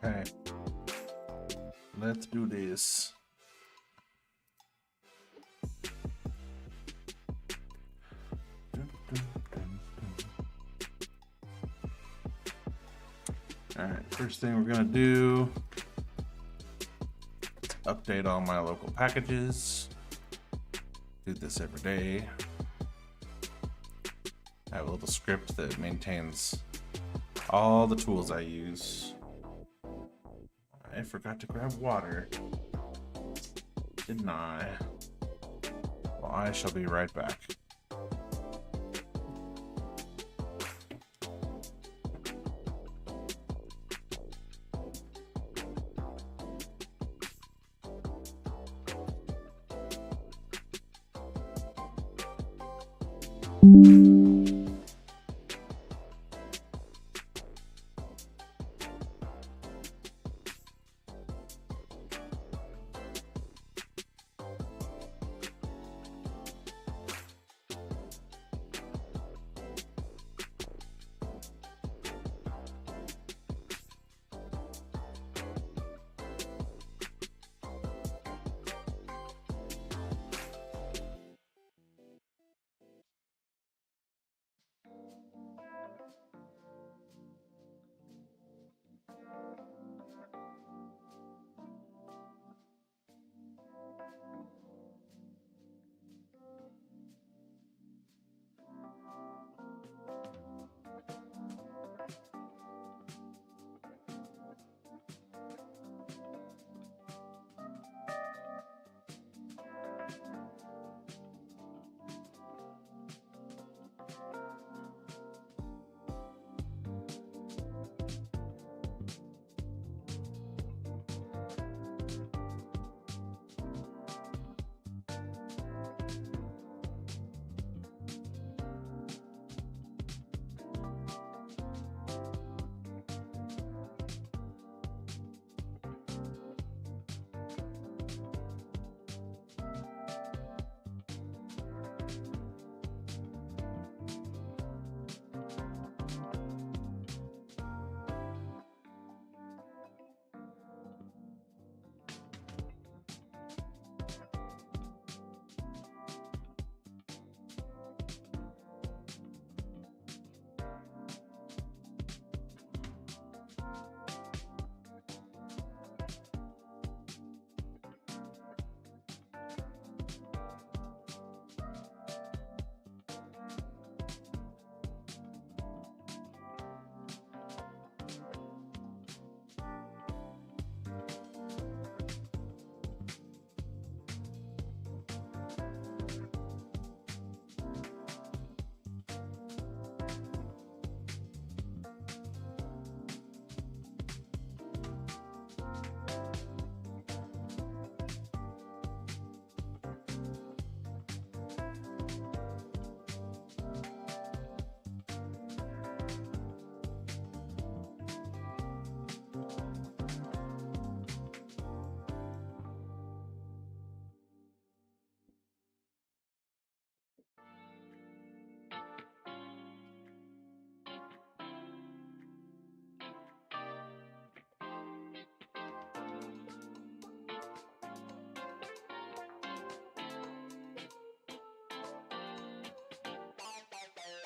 Okay. Let's do this. Alright, first thing we're gonna do is update all my local packages. Do this every day. I have a little script that maintains all the tools I use. I forgot to grab water. Didn't I? Well, I shall be right back.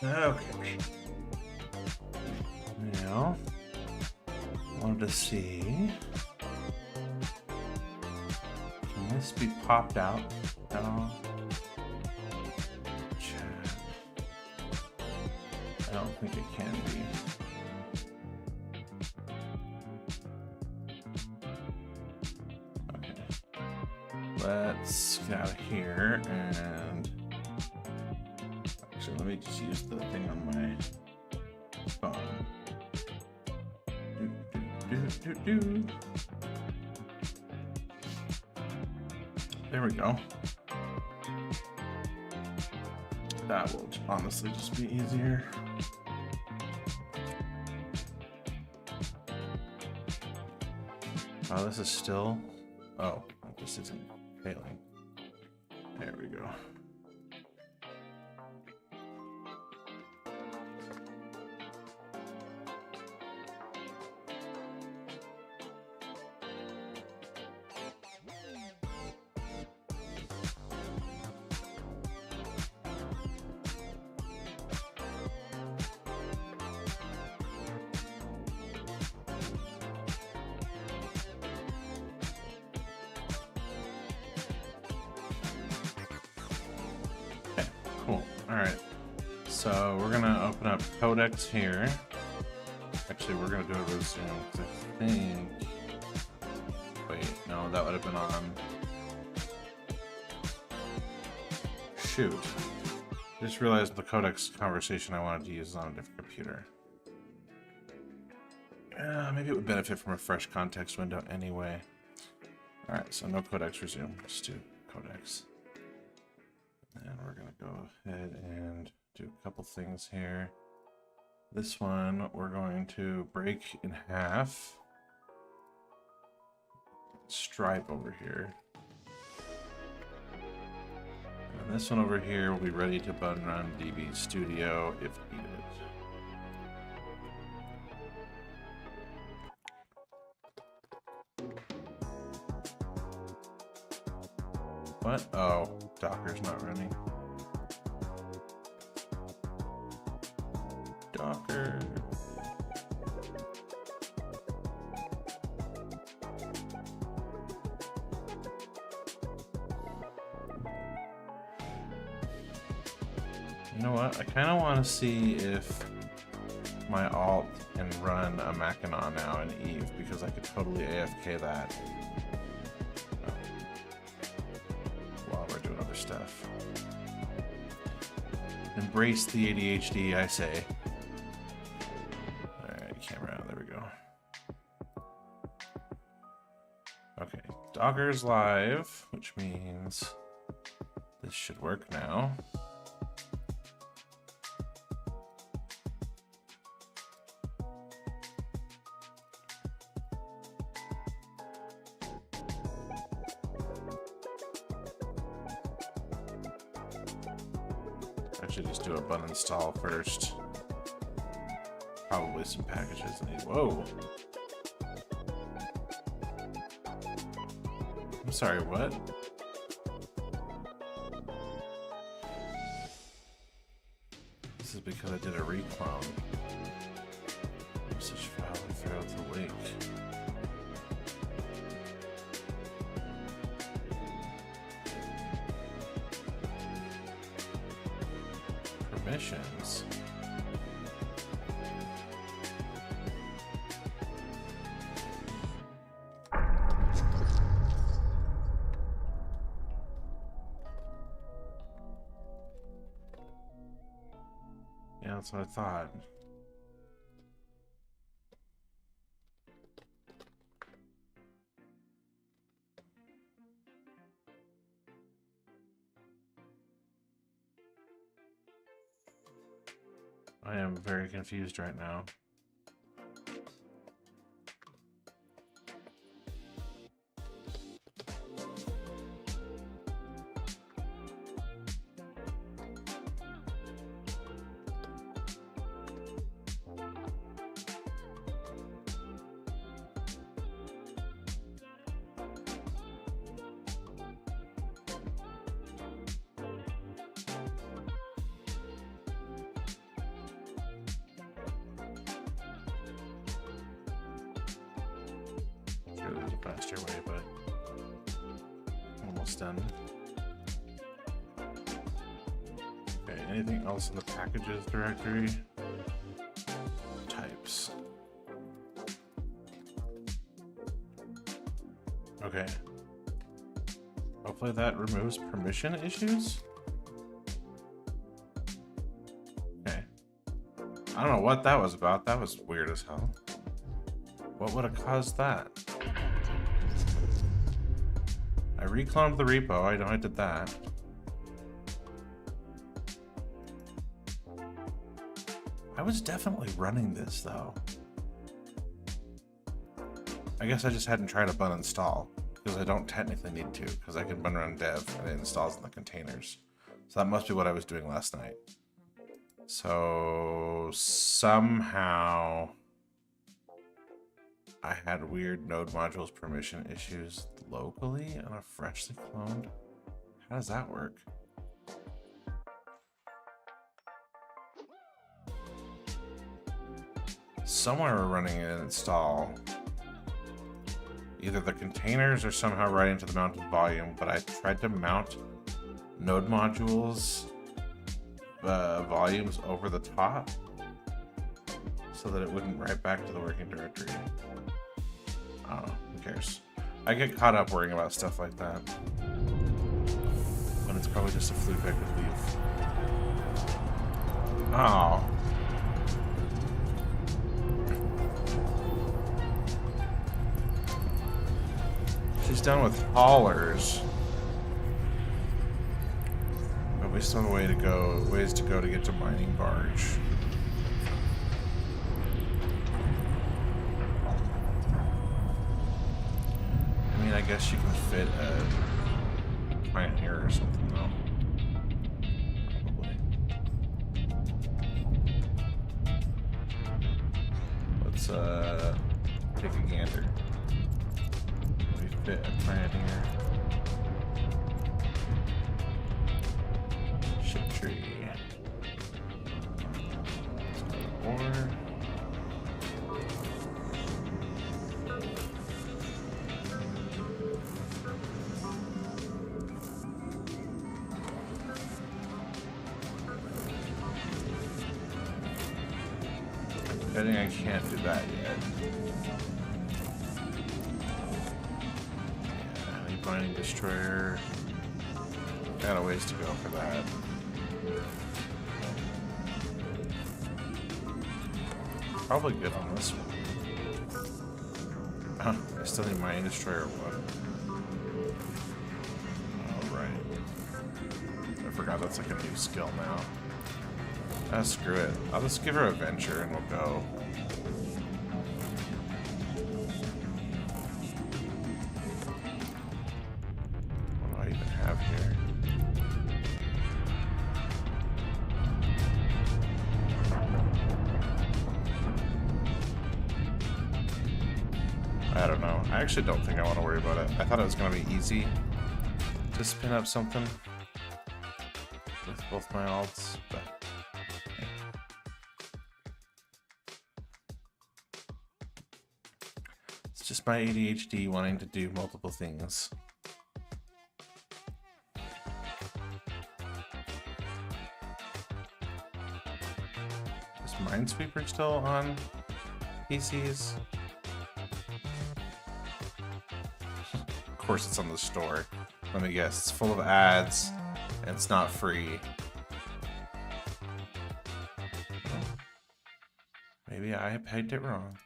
Okay. Now, wanted to see. Can this be popped out at all? Chev. I don't think it can be. Okay. Let's get out of here and. Actually, let me just use the thing on my phone. There we go. That will honestly just be easier. Oh, this is still. Oh, this isn't failing. There we go. Alright, so we're gonna open up codecs here. Actually, we're gonna do a resume, because I think... Wait, no, that would have been on... Shoot. I just realized the codecs conversation I wanted to use is on a different computer. Maybe it would benefit from a fresh context window anyway. Alright, so no codecs resume, just do codecs. And we're gonna go ahead and do a couple things here. This one we're going to break in half. Stripe over here. And this one over here will be ready to button run DB Studio if needed. What? Oh, Docker's not running. Docker. You know what? I kind of want to see if my alt can run a Mackinac now in Eve, because I could totally AFK that. Stuff. Embrace the ADHD, I say. Alright, camera, there we go. Okay, Docker's live, which means this should work now. I should just do a bun install first. Probably some packages need. Whoa. I'm sorry, what? This is because I did a reclone. Message file and throw out the link. Permissions. Yeah, that's what I thought. I am very confused right now. There's a faster way, but almost done. Okay, anything else in the packages directory? Types. Okay. Hopefully that removes permission issues. Okay. I don't know what that was about. That was weird as hell. What would have caused that? I recloned the repo. I know I did that. I was definitely running this though. I guess I just hadn't tried a bun install because I don't technically need to, because I can bun run dev and it installs in the containers. So that must be what I was doing last night. So somehow I had weird node modules permission issues locally on a freshly cloned. How does that work? Somewhere we're running an install. Either the containers are somehow writing to the mounted volume, but I tried to mount node modules volumes over the top so that it wouldn't write back to the working directory. I don't know, who cares? I get caught up worrying about stuff like that when it's probably just a fluke I could leave. Oh. She's done with haulers. But we still have a ways to go to get to mining barge. I mean, I guess you can fit a pioneer or something though. Probably. Let's take a gander. Fit a pioneer. Ship tree. Let's go to ore. I think I can't do that yet. Mining destroyer. Got a ways to go for that. Probably good on this one. I still need mining destroyer one. Alright. I forgot that's like a new skill now. Ah, screw it. I'll just give her a venture and we'll go. I don't know. I actually don't think I want to worry about it. I thought it was going to be easy to spin up something with both my alts, but hey. It's just my ADHD wanting to do multiple things. Is Minesweeper still on PCs? Of course it's on the store. Let me guess, it's full of ads and it's not free. Maybe I pegged it wrong.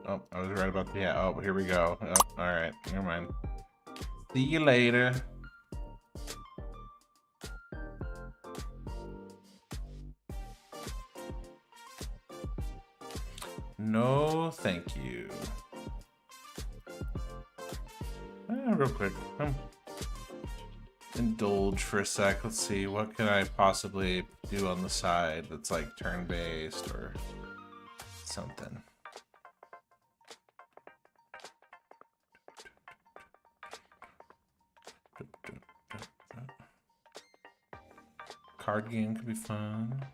Oh, I was right about the oh, here we go. Oh, all right, never mind. See you later. No, thank you. Real quick, indulge for a sec. Let's see, what can I possibly do on the side that's like turn-based or something. Card game could be fun.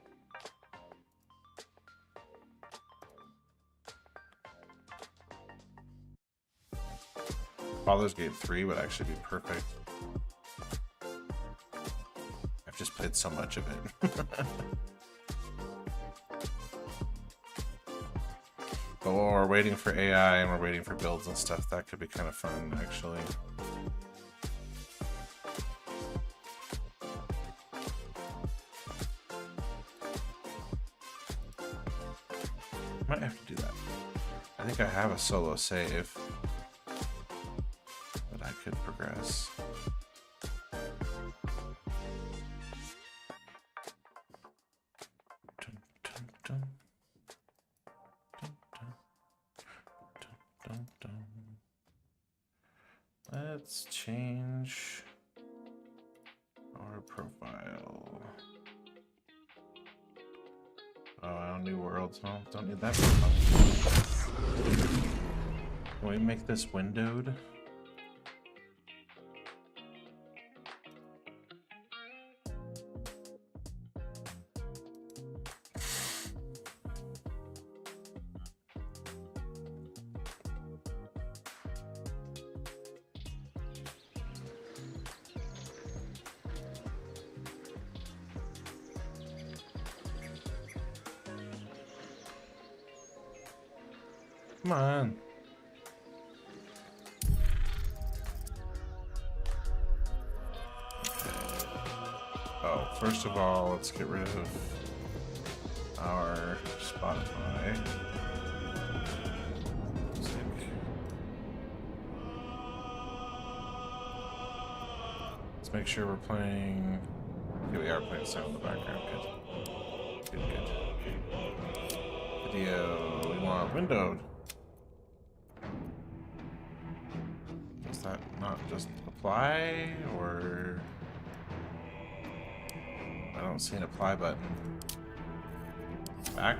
Baldur's Gate 3 would actually be perfect. I've just played so much of it. But while we're waiting for AI and we're waiting for builds and stuff, that could be kind of fun, actually. Might have to do that. I think I have a solo save that I could progress. dum, dum. Let's change our profile. Oh, I don't need worlds. No, don't need that. Can we make this windowed? Come on. Oh, first of all, let's get rid of our Spotify. Music. Let's make sure we're playing. Yeah, we are playing sound in the background. Good. Good, good. Video. We want windowed. Does that not just apply, or I don't see an apply button. Back?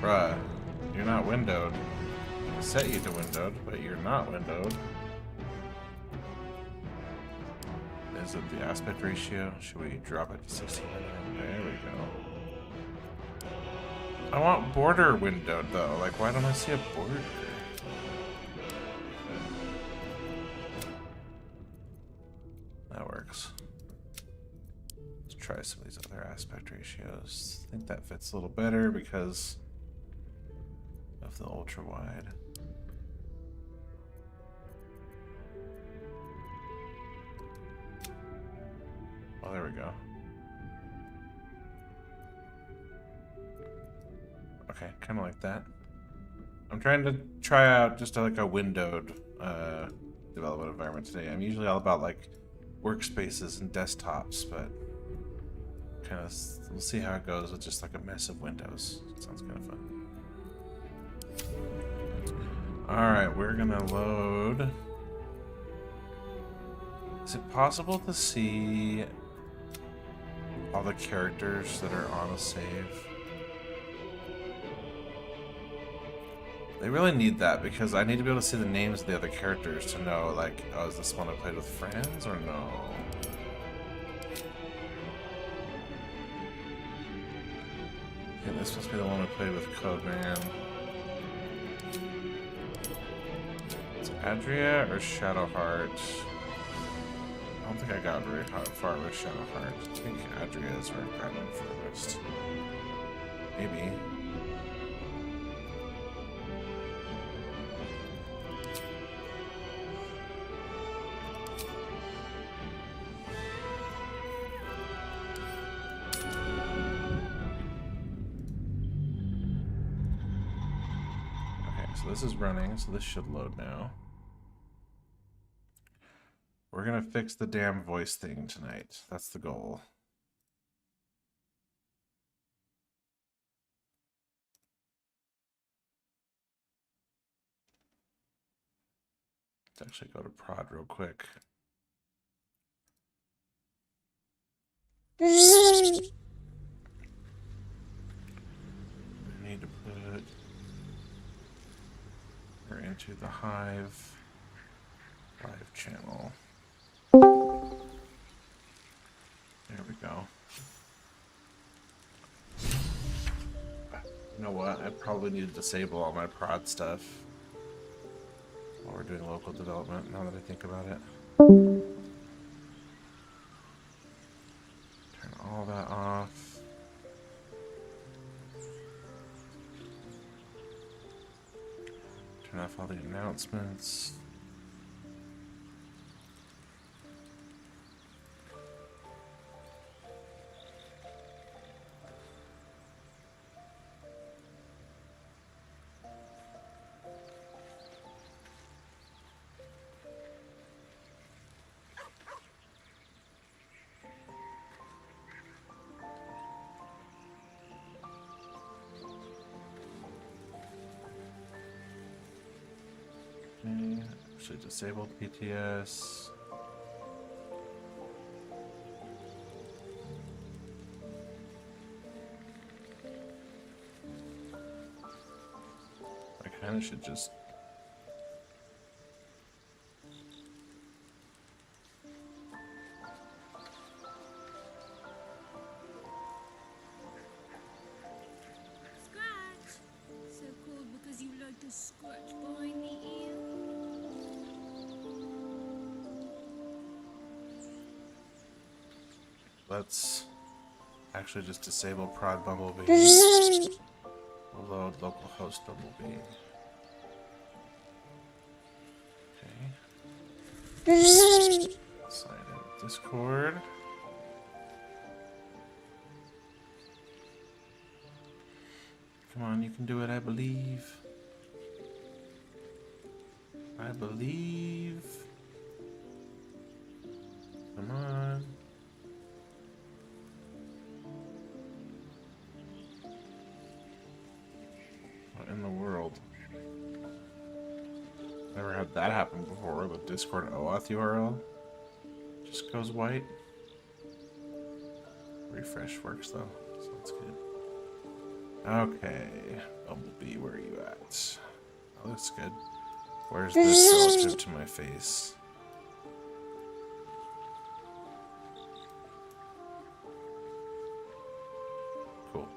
Bruh, you're not windowed. I set you to windowed, but you're not windowed. Is it the aspect ratio? Should we drop it to 16? There we go. I want border windowed though. Like, why don't I see a border? That works. Let's try some of these other aspect ratios. I think that fits a little better because of the ultra wide. Oh, there we go. Okay, kind of like that. I'm trying to try out just like a windowed development environment today. I'm usually all about like workspaces and desktops, but kind of we'll see how it goes with just like a mess of windows. Sounds kind of fun. All right, we're gonna load. Is it possible to see all the characters that are on a save? They really need that because I need to be able to see the names of the other characters to know, like, oh, is this one I played with friends or no? Okay, this must be the one I played with Codeman. Is it Adria or Shadowheart? I don't think I got very far with Shadowheart. I think Adria is where I got in furthest. Maybe. So this is running, so this should load now. We're gonna fix the damn voice thing tonight. That's the goal. Let's actually go to prod real quick. We need to put her into the Hive live channel. There we go. You know what? I probably need to disable all my prod stuff while we're doing local development, now that I think about it. Turn all that off. Turn off all the announcements. Okay, actually disabled PTS. I kind of should just... Scratch! So called because you like to scratch behind the ear? Let's actually just disable prod Bumblebee. We'll load localhost Bumblebee. Okay. Slide in Discord. Come on, you can do it, I believe. I believe. Come on. What in the world? Never had that happen before. The Discord OAuth URL just goes white. Refresh works though, so that's good. Okay, Bumblebee, where are you at? That looks good. Where's this relative to my face? Cool.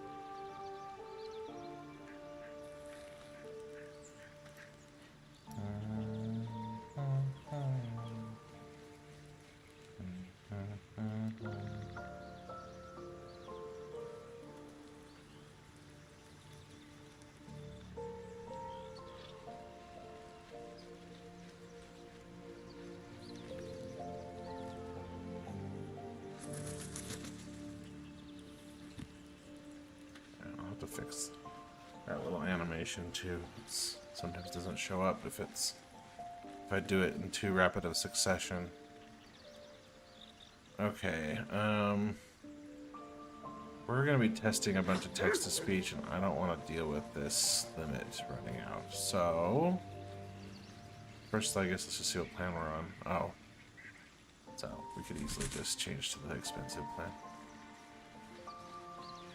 I'll have to fix that little animation too. Sometimes doesn't show up if I do it in too rapid of succession. Okay, we're gonna be testing a bunch of text-to-speech, and I don't want to deal with this limit running out. So first, I guess let's just see what plan we're on. Oh, so we could easily just change to the expensive plan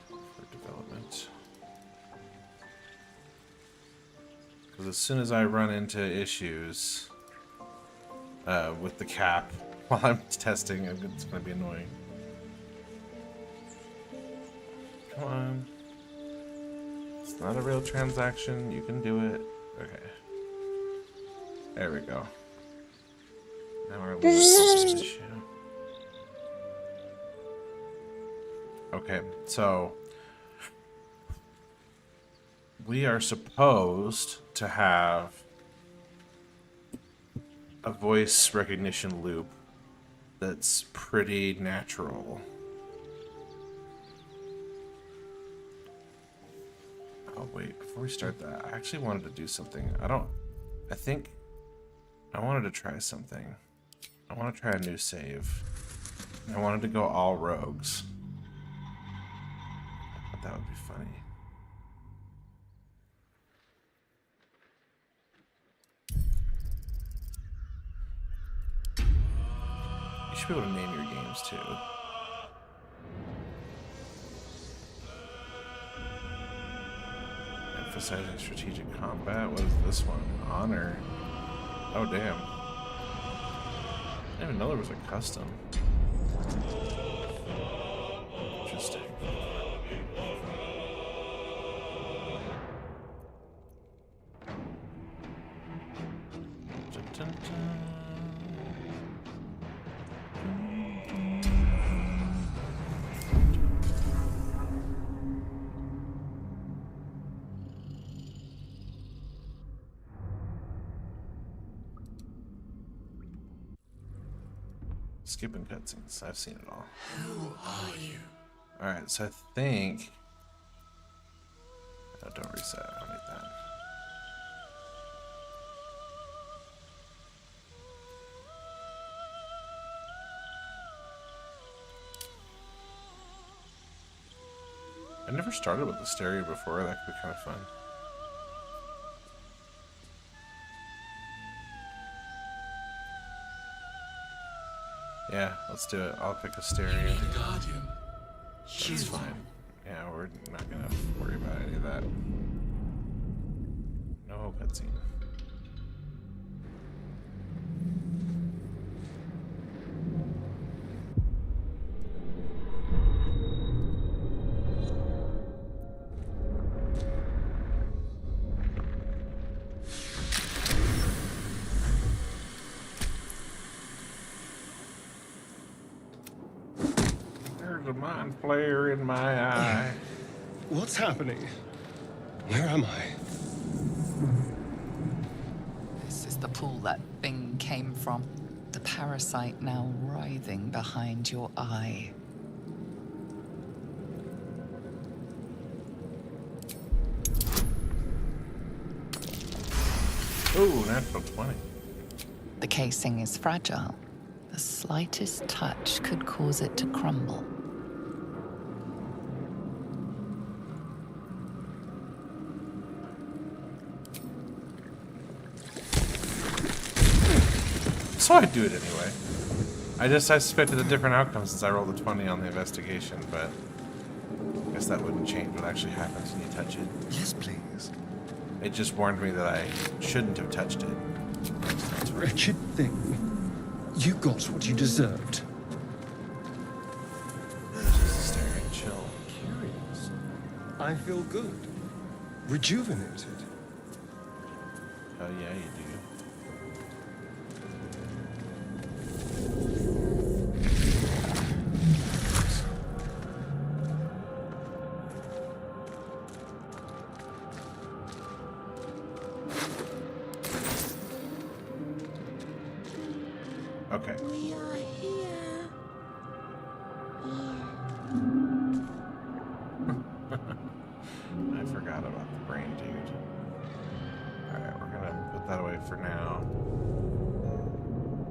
for development. Because as soon as I run into issues with the cap while I'm testing, it's going to be annoying. Come on. It's not a real transaction. You can do it. Okay. There we go. Now we're a little bit issue. Okay, so we are supposed to have a voice recognition loop that's pretty natural. Oh wait, before we start that, I actually wanted to do something. I think I wanted to try something. I want to try a new save. I wanted to go all rogues. I thought that would be funny. You should be able to name your games too. Emphasizing strategic combat. What is this one? Honor. Oh damn. I didn't even know there was a custom. Interesting. Dun, dun, dun. Skipping cutscenes. I've seen it all. Who are you? Alright, so I think... Oh, don't reset. I don't need that. I never started with the stereo before. That could be kind of fun. Yeah, let's do it. I'll pick a stereo. The Guardian. That's fine. Yeah, we're not gonna worry about any of that. No cutscene. There's a mind flare in my eye. What's happening? Where am I? This is the pool that thing came from. The parasite now writhing behind your eye. Ooh, natural 20. The casing is fragile. The slightest touch could cause it to crumble. So I do it anyway. I suspected a different outcome since I rolled a 20 on the investigation, but I guess that wouldn't change what actually happens when you touch it. Yes, please. It just warned me that I shouldn't have touched it. Wretched thing. You got what you deserved. Just stare and chill. Curious. I feel good. Rejuvenated. Hell yeah, you do. Okay. We are here. I forgot about the brain dude. Alright, we're gonna put that away for now.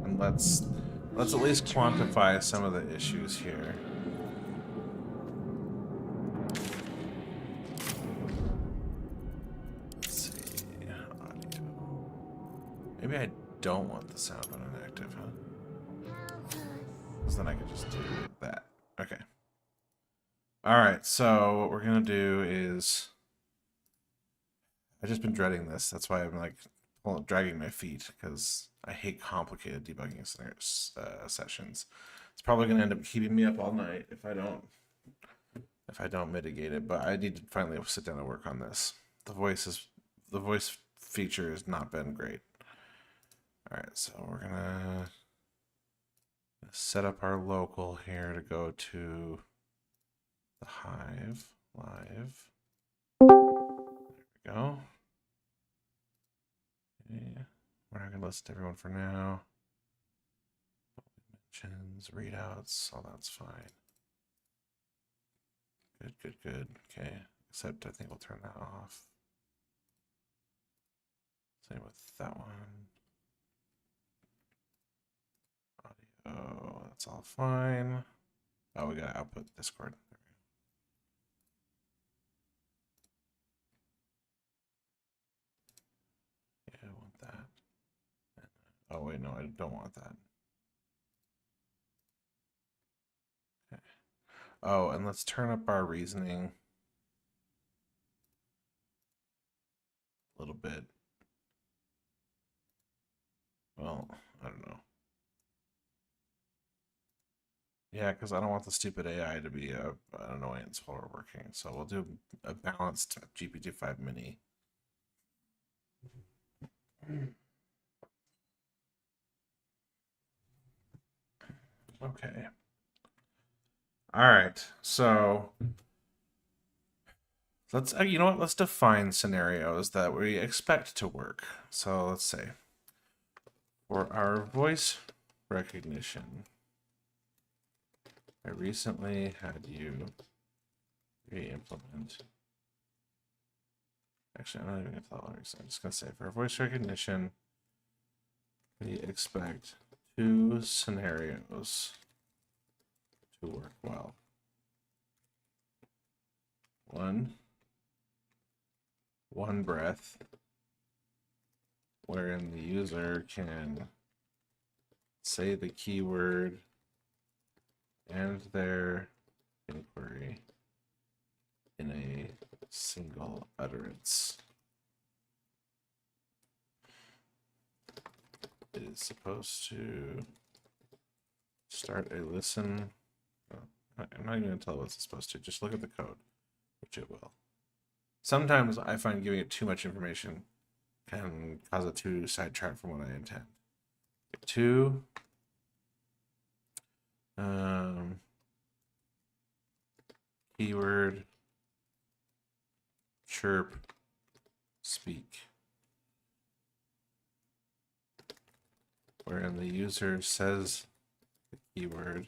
And let's at least quantify some of the issues here. Let's see. Audio. Maybe I don't want the sound on inactive, huh? Because then I could just do that. Okay. Alright, so what we're going to do is... I've just been dreading this. That's why I'm like dragging my feet, because I hate complicated debugging sessions. It's probably going to end up keeping me up all night if I don't mitigate it, but I need to finally sit down and work on this. The voice feature has not been great. Alright, so we're going to set up our local here to go to the Hive live. There we go. Okay. We're not gonna list everyone for now. Mentions, readouts, all that's fine. Good. Okay. Except I think we'll turn that off. Same with that one. Audio, that's all fine. Oh, we gotta output Discord. There we go. Yeah, I want that. Oh wait, no, I don't want that. Okay. Oh, and let's turn up our reasoning a little bit. Well, I don't know. Yeah, because I don't want the stupid AI to be an annoyance while we're working. So we'll do a balanced GPT-5 mini. Okay. All right. So let's, you know what? Let's define scenarios that we expect to work. So let's say for our voice recognition, I recently had you re-implement. Actually, I'm not even going to tell what I'm just going to say for voice recognition, we expect 2 scenarios to work well. One breath, wherein the user can say the keyword and their inquiry in a single utterance. It is supposed to start a listen. I'm not even going to tell it what it's supposed to. Just look at the code, which it will. Sometimes I find giving it too much information can cause it to sidetrack from what I intend. Two. Keyword chirp speak, wherein the user says the keyword,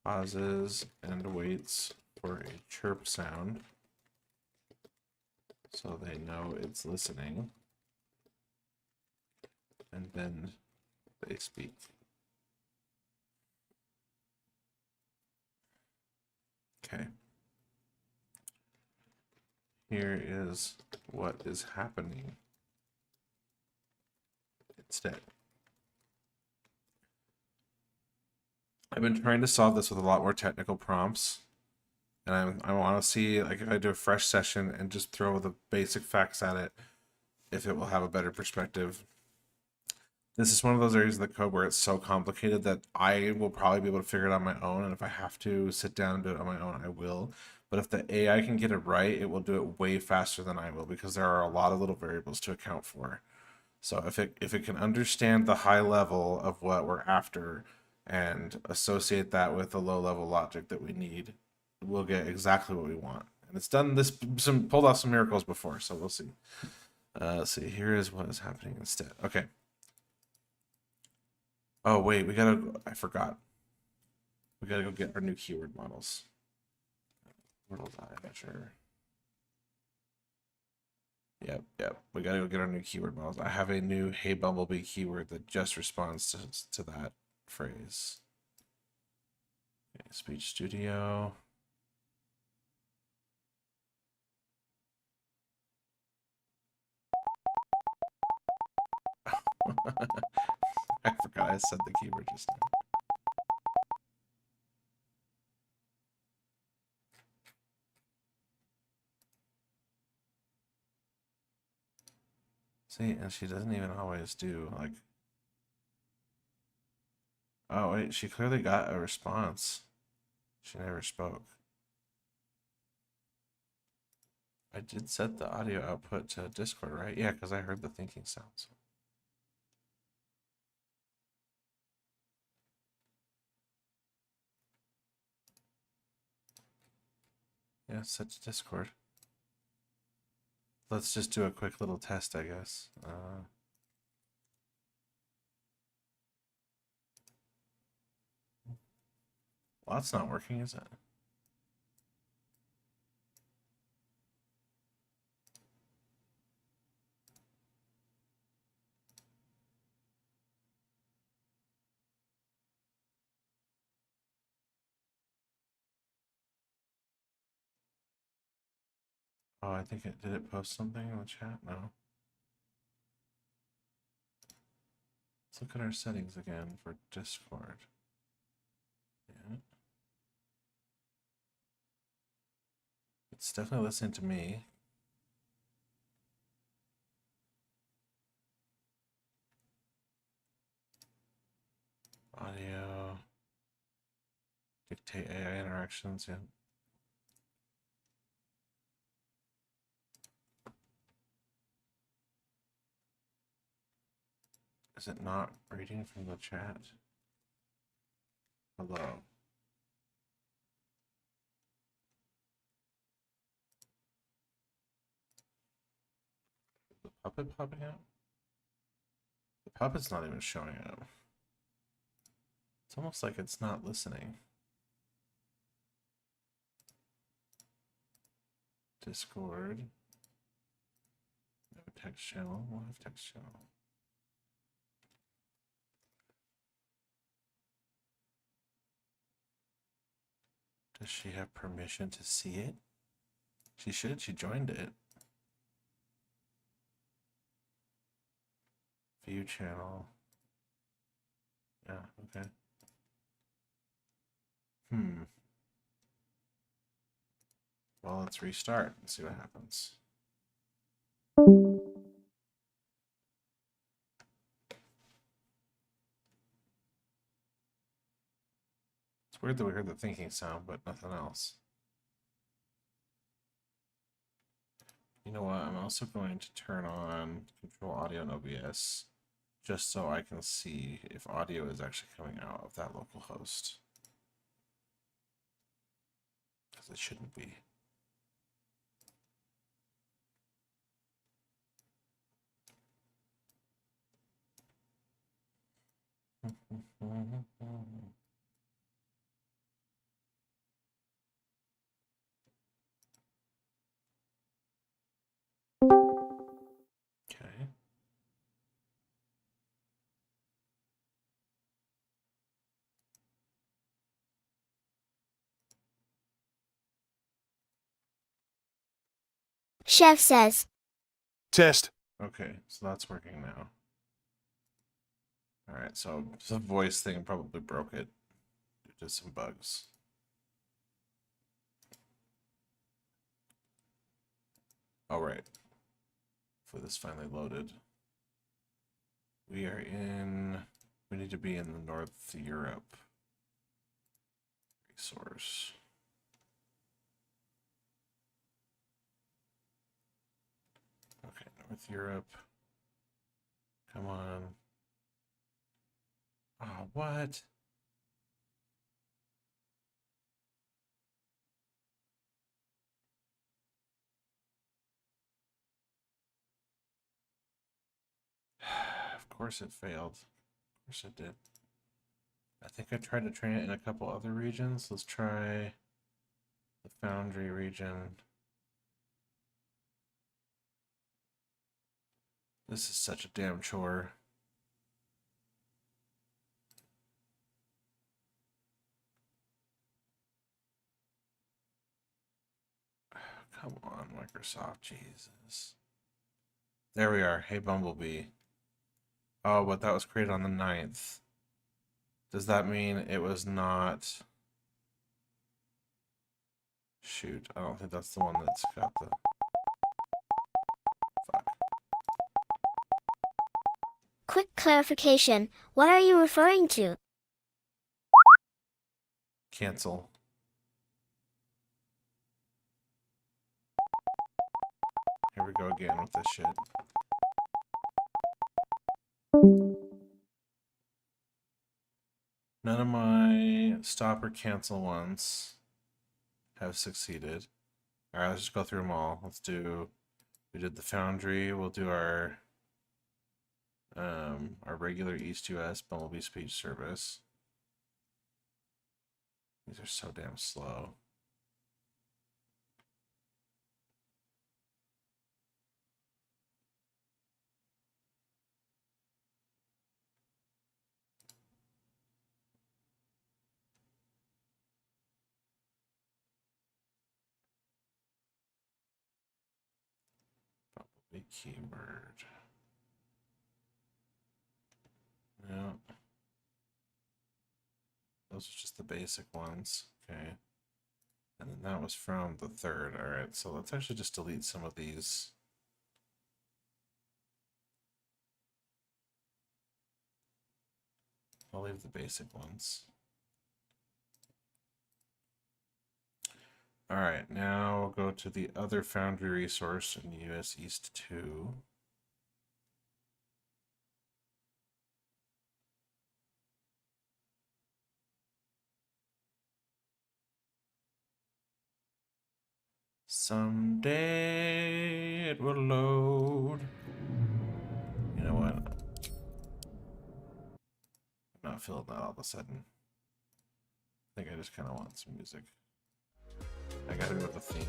pauses and waits for a chirp sound so they know it's listening, and then they speak. Okay. Here is what is happening instead. I've been trying to solve this with a lot more technical prompts, and I want to see, like, if I do a fresh session and just throw the basic facts at it, if it will have a better perspective. This is one of those areas of the code where it's so complicated that I will probably be able to figure it out on my own, and if I have to sit down and do it on my own, I will. But if the AI can get it right, it will do it way faster than I will, because there are a lot of little variables to account for. So if it can understand the high level of what we're after and associate that with the low level logic that we need, we'll get exactly what we want. And it's done this, pulled off some miracles before, so we'll see. Let's see, here is what is happening instead. Okay. Oh wait, I forgot. We gotta go get our new keyword models. World eye measure. Yep. We gotta go get our new keyword models. I have a new "Hey Bumblebee" keyword that just responds to that phrase. Okay, Speech Studio. I forgot I said the keyword just now. See, and she doesn't even always do, like... Oh, wait, she clearly got a response. She never spoke. I did set the audio output to Discord, right? Yeah, because I heard the thinking sounds. Yeah, set to Discord. Let's just do a quick little test, I guess. Well, that's not working, is it? Oh, I think it did. It post something in the chat? No. Let's look at our settings again for Discord. Yeah. It's definitely listening to me. Audio. Dictate AI interactions, yeah. Is it not reading from the chat? Hello. The puppet popping out? The puppet's not even showing up. It's almost like it's not listening. Discord. No text channel. We'll have text channel. Does she have permission to see it? She should. She joined it. View channel. Yeah, okay. Well, let's restart and see what happens. It's weird that we heard the thinking sound, but nothing else. You know what? I'm also going to turn on control audio and OBS just so I can see if audio is actually coming out of that local host. Because it shouldn't be. Okay. Chev says. Test. Okay, so that's working now. Alright, so the voice thing probably broke it due to some bugs. Alright. For this finally loaded. We need to be in the North Europe resource. Okay, North Europe. Come on. Oh, what? Of course it failed. Of course it did. I think I tried to train it in a couple other regions. Let's try the Foundry region. This is such a damn chore. Come on, Microsoft, Jesus. There we are. Hey, Bumblebee. Oh, but that was created on the 9th. Does that mean it was not... Shoot, I don't think that's the one that's got the... Fuck. Quick clarification. What are you referring to? Cancel. Here we go again with this shit. None of my stop or cancel ones have succeeded. Alright, let's just go through them all. We did the Foundry, we'll do our regular East US Bumblebee speech service. These are so damn slow. Bumblebee keyword. No. Those are just the basic ones. Okay. And then that was from the 3rd. Alright, so let's actually just delete some of these. I'll leave the basic ones. Alright, now we'll go to the other Foundry resource in US East 2. Someday it will load. You know what? I'm not feeling that all of a sudden. I think I just kind of want some music. I gotta go to think.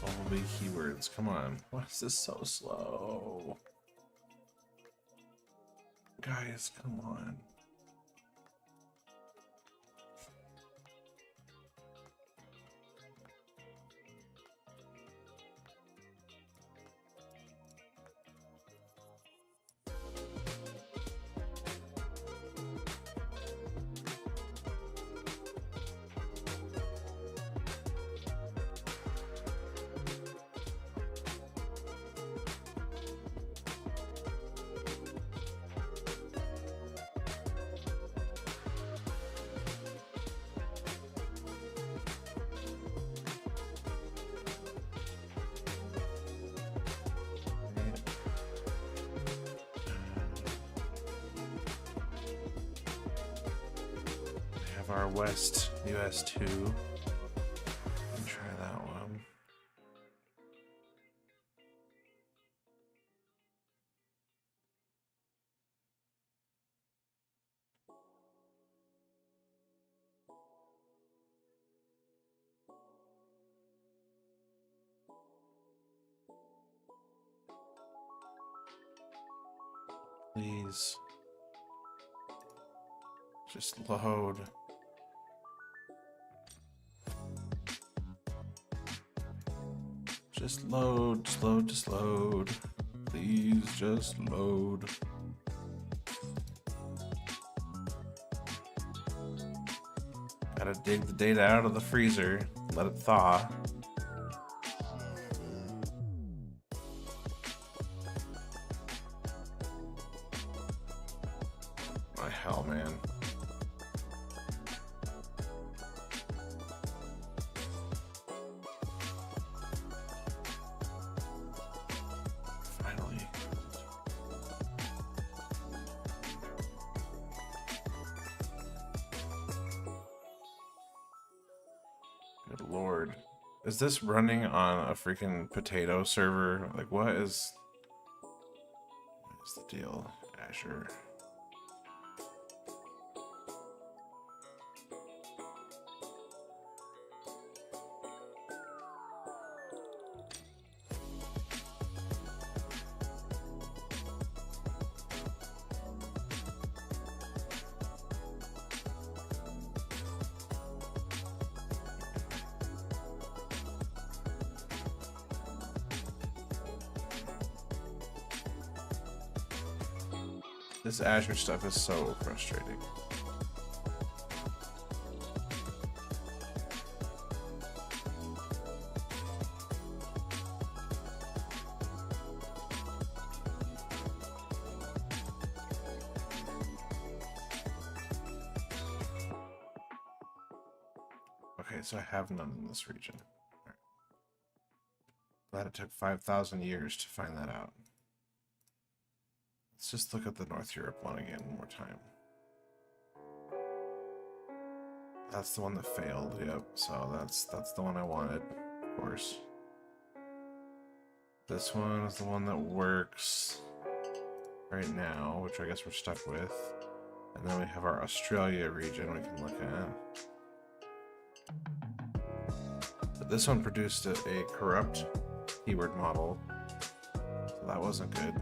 Bumblebee keywords, come on. Why is this so slow? Guys, come on. have our West US2. Try that one. Please. Just load. Just load, just load, just load. Please just load. Gotta dig the data out of the freezer, let it thaw. My hell, man. Finally. Good lord. Is this running on a freaking potato server? Like, what is the deal? Azure. This Azure stuff is so frustrating. Okay, so I have none in this region. All right. Glad it took 5,000 years to find that out. Let's just look at the North Europe one again one more time. That's the one that failed, yep. So that's the one I wanted, of course. This one is the one that works right now, which I guess we're stuck with. And then we have our Australia region we can look at. But this one produced a corrupt keyword model, so that wasn't good.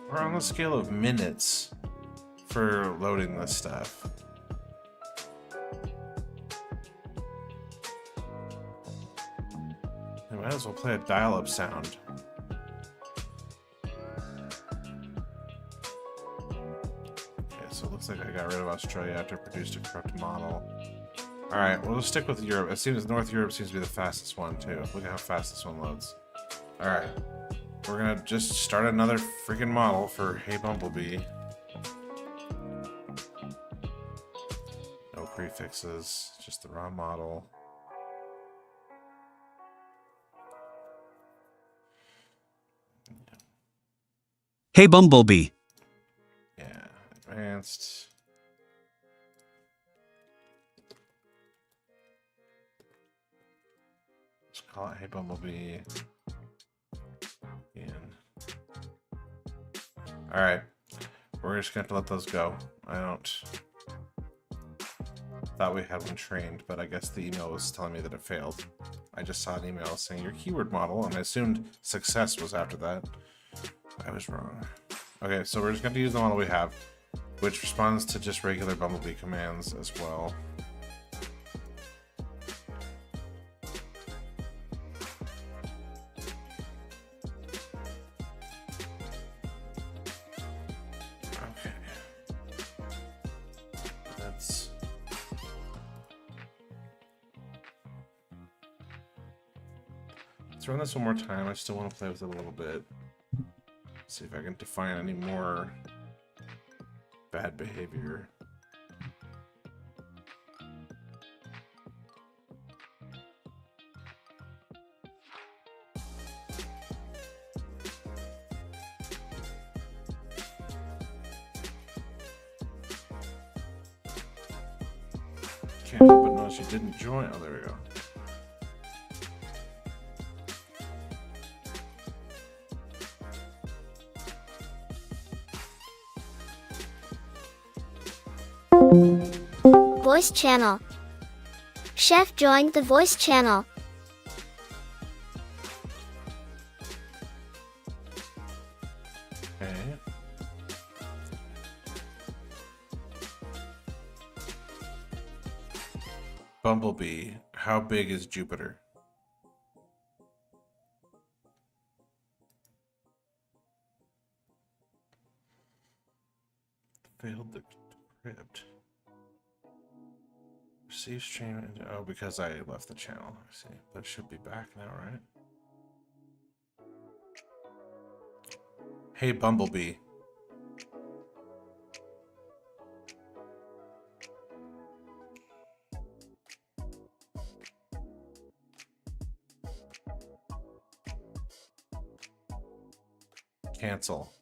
We're on the scale of minutes for loading this stuff. I might as well play a dial-up sound. Okay, so it looks like I got rid of Australia after it produced a corrupt model. Alright, we'll just stick with Europe. It seems North Europe seems to be the fastest one too. Look at how fast this one loads. Alright. We're gonna just start another freaking model for Hey Bumblebee. No prefixes, just the raw model. Hey Bumblebee. Yeah, advanced. Let's call it Hey Bumblebee. Alright, we're just gonna have to let those go. I don't thought we had one trained, but I guess the email was telling me that it failed. I just saw an email saying your keyword model, and I assumed success was after that. I was wrong. Okay, so we're just gonna use the model we have, which responds to just regular Bumblebee commands as well. Let's run this one more time. I still want to play with it a little bit. See if I can define any more bad behavior. Can't help but notice you didn't join. Oh, there we go. Voice channel. Chev joined the voice channel. Okay. Bumblebee, how big is Jupiter? Failed the decrypt. Receive stream. Oh, because I left the channel. I see. But it should be back now, right? Hey, Bumblebee. Cancel.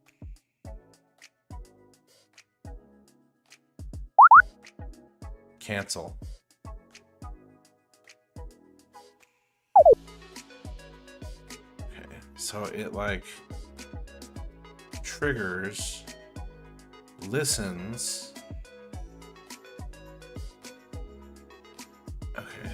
Cancel. Okay, so it like triggers, listens. Okay.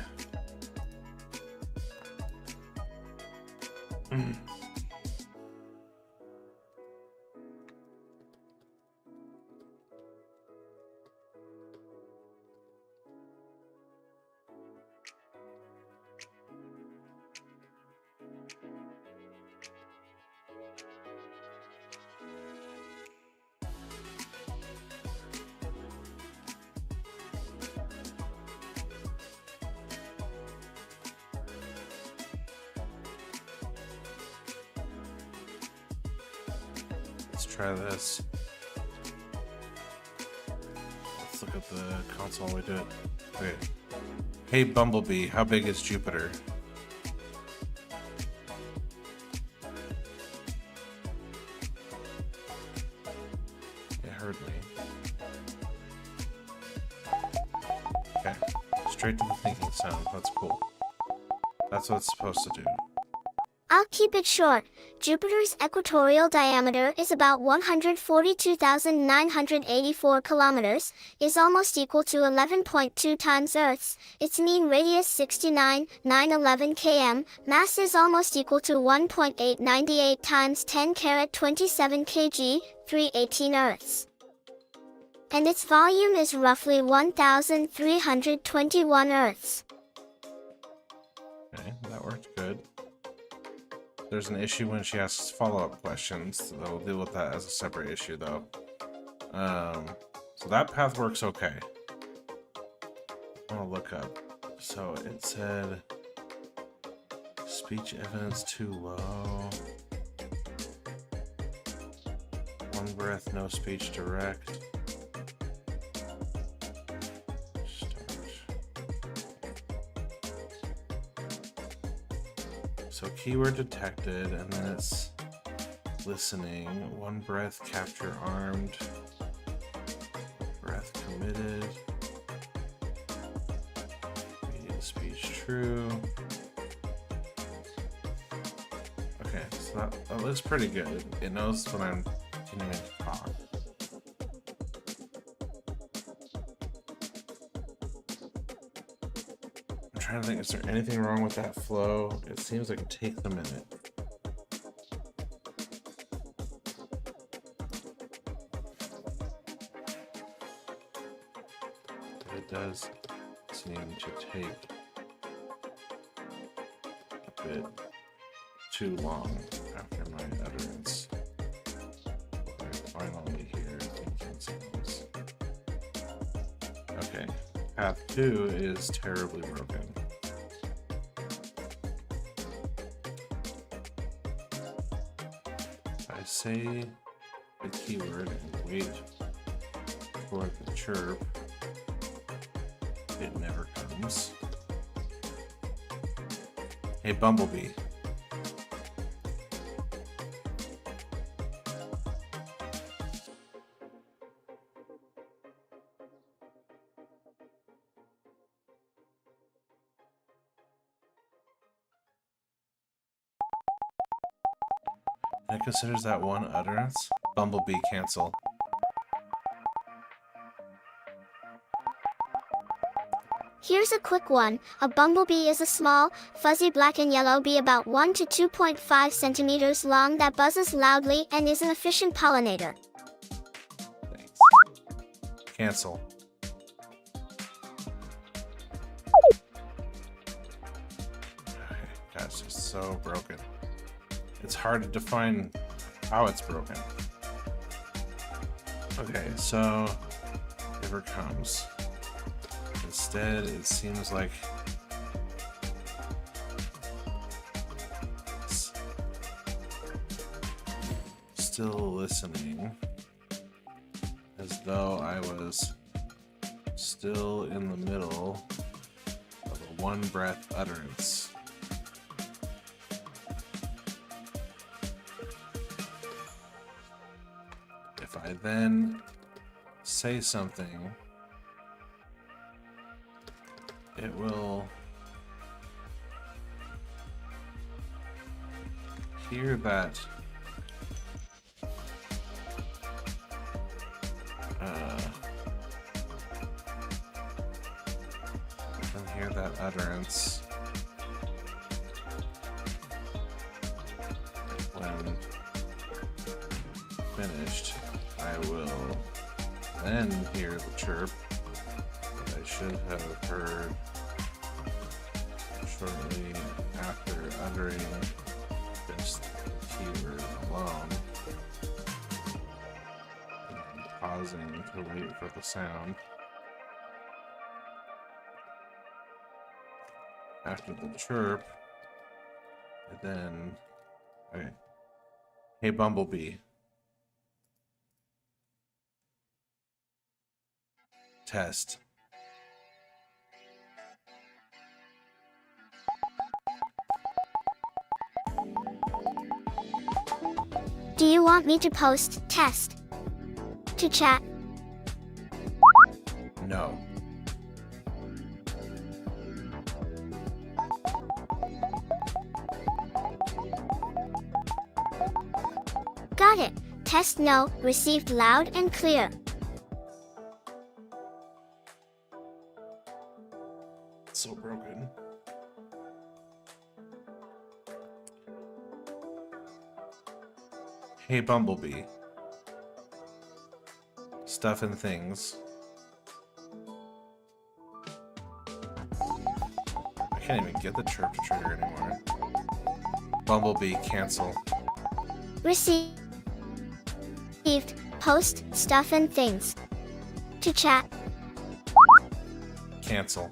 Let's try this. Let's look at the console while we do it. Okay. Hey Bumblebee, how big is Jupiter? It heard me. Okay. Straight to the thinking sound. That's cool. That's what it's supposed to do. I'll keep it short. Jupiter's equatorial diameter is about 142,984 kilometers, is almost equal to 11.2 times Earth's. Its mean radius 69,911 km, mass is almost equal to 1.898 times 10 carat 27 kg, 318 Earths. And its volume is roughly 1,321 Earths. Okay, that worked good. There's an issue when she asks follow-up questions. So we'll deal with that as a separate issue, though. So that path works okay. I'm gonna look up. So it said speech evidence too low. One breath, no speech direct. So keyword detected, and then it's listening. One breath, capture armed. Breath committed. Immediate speech true. Okay, so that looks pretty good. It knows when I'm continuing to talk. I'm trying to think, is there anything wrong with that flow? It seems like it takes a minute. But it does seem to take a bit too long after my utterance. I finally hear thinking sounds. Okay, path 2 is terribly broken. I say the keyword and wait for the chirp, it never comes. Hey, Bumblebee. And it considers that one utterance. Bumblebee, cancel. Here's a quick one. A bumblebee is a small, fuzzy black and yellow bee about 1 to 2.5 centimeters long that buzzes loudly and is an efficient pollinator. Thanks. Cancel. That's just so broken. It's hard to define how it's broken. Okay, so never comes. Instead, it seems like it's still listening, as though I was still in the middle of a one-breath utterance. If I then say something, it will hear that utterance when finished. I will then hear the chirp that I should have heard shortly after uttering just the keyword alone, and pausing to wait for the sound. After the chirp, and then, okay. Hey, Bumblebee. Test. Do you want me to post test to chat? No. Got it. Test no, received loud and clear. It's so broken. Hey, Bumblebee. Stuff and things. I can't even get the chirp to trigger anymore. Bumblebee, cancel. Received post stuff and things to chat. Cancel.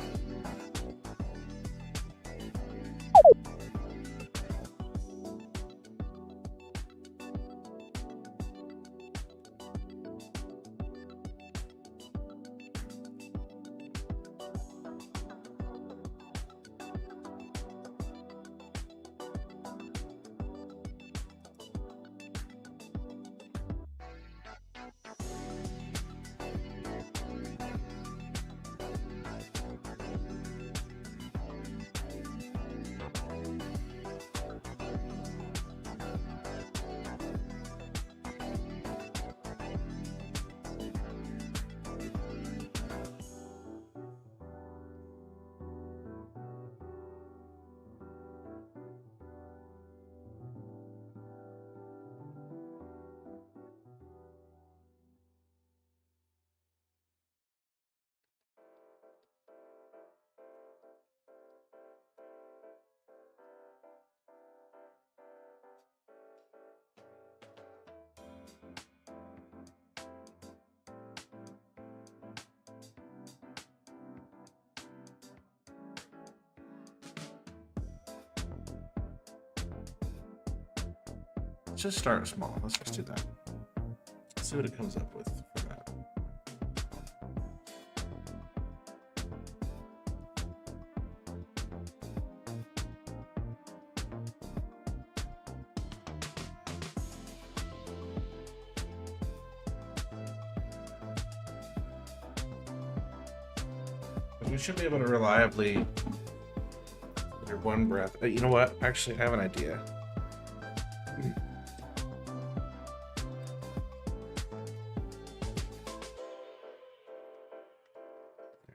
Let's just start small. Let's just do that. See what it comes up with for that. We should be able to reliably under one breath. You know what? Actually, I have an idea.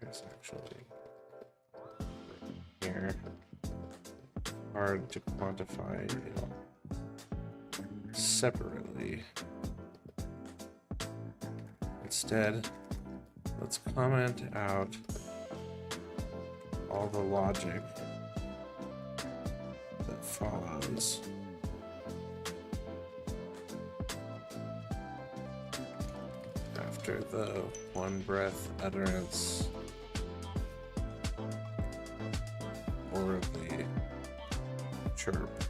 There's actually here hard to quantify separately. Instead, let's comment out all the logic that follows. After the one breath utterance or the chirp,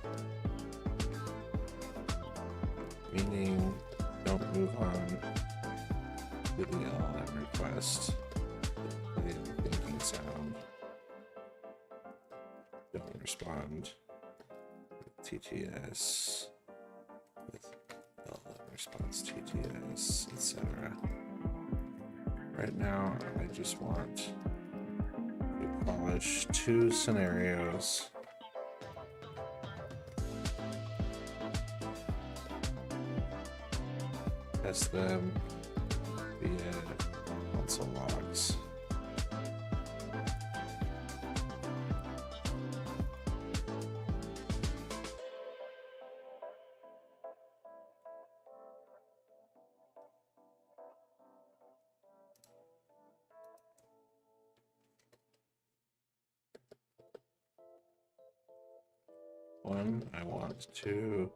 meaning don't move on to the LLM request, the thinking sound. Don't respond with TTS, with LLM response TTS, etc. Right now, I just want to polish two scenarios. Test them via console logs. One, I want to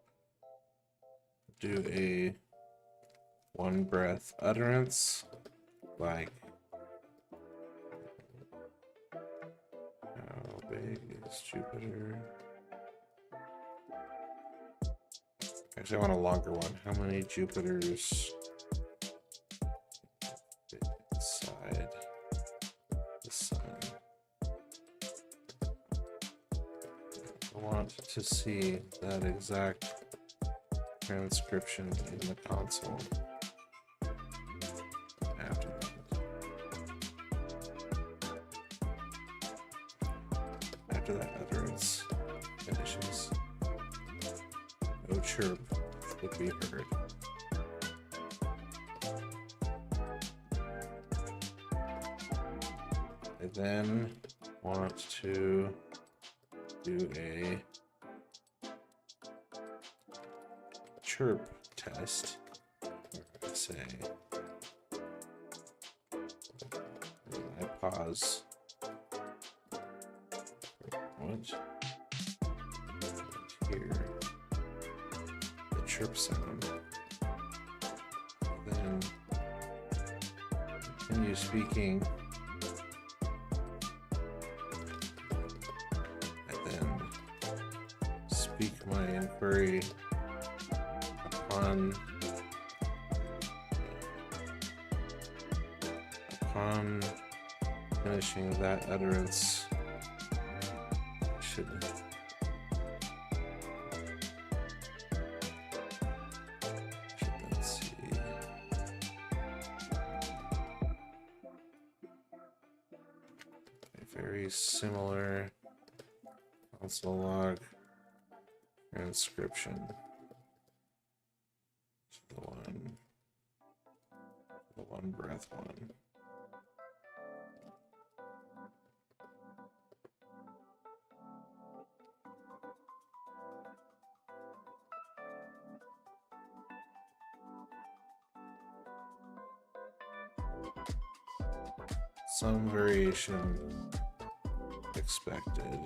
do a one breath utterance, like how big is Jupiter? Actually, I want a longer one. How many Jupiters fit inside the sun? I want to see that exact transcription in the console. After that utterance finishes, no chirp should be heard. I then want to do a chirp test, where I say, I pause. What? Here, the chirp sound. Then continue speaking. And then speak my inquiry upon finishing of that utterance. Let's see. A very similar console log transcription to the one breath one. Some variation expected.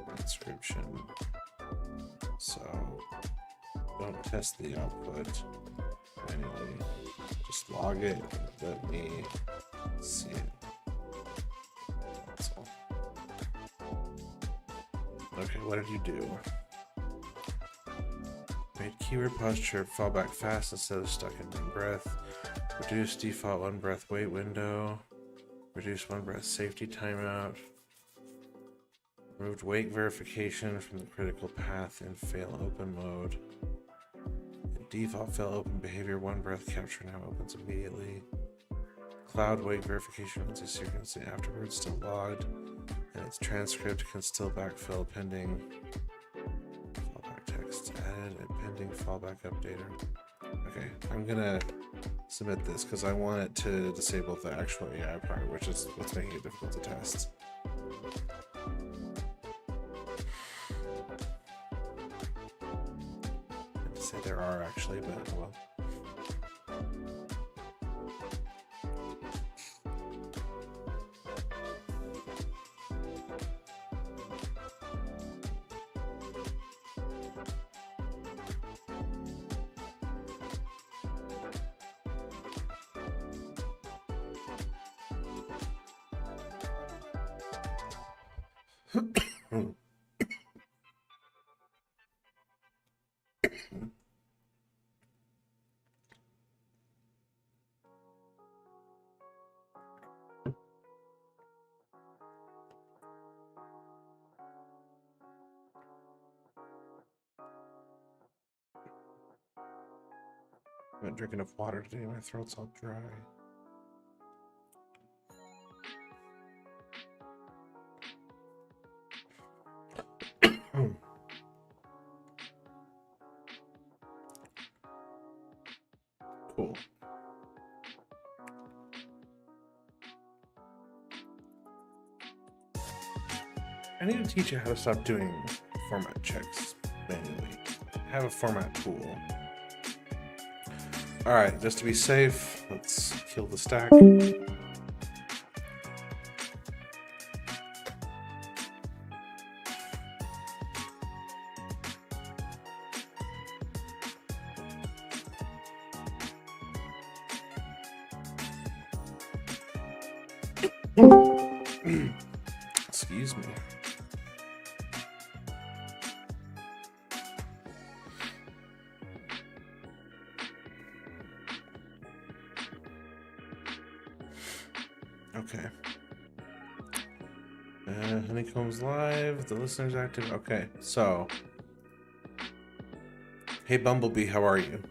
Transcription. So don't test the output manually. Just log it. Let me see it. That's all. Okay, what did you do? Made keyword posture fall back fast instead of stuck in one breath. Reduce default one breath wait window. Reduce one breath safety timeout. Removed wait verification from the critical path in fail open mode. In default fail open behavior, one breath capture now opens immediately. Cloud wait verification runs a sequence afterwards, still logged, and its transcript can still backfill pending fallback text added and pending fallback updater. Okay, I'm gonna submit this because I want it to disable the actual AI part, which is what's making it difficult to test. I'd say there are actually, but well. I haven't drank enough water today, my throat's all dry. Cool. I need to teach you how to stop doing format checks manually. Have a format tool. Alright, just to be safe, let's kill the stack. Excuse me. Okay. Honeycomb's live. The listener's active. Okay, so. Hey, Bumblebee, how are you?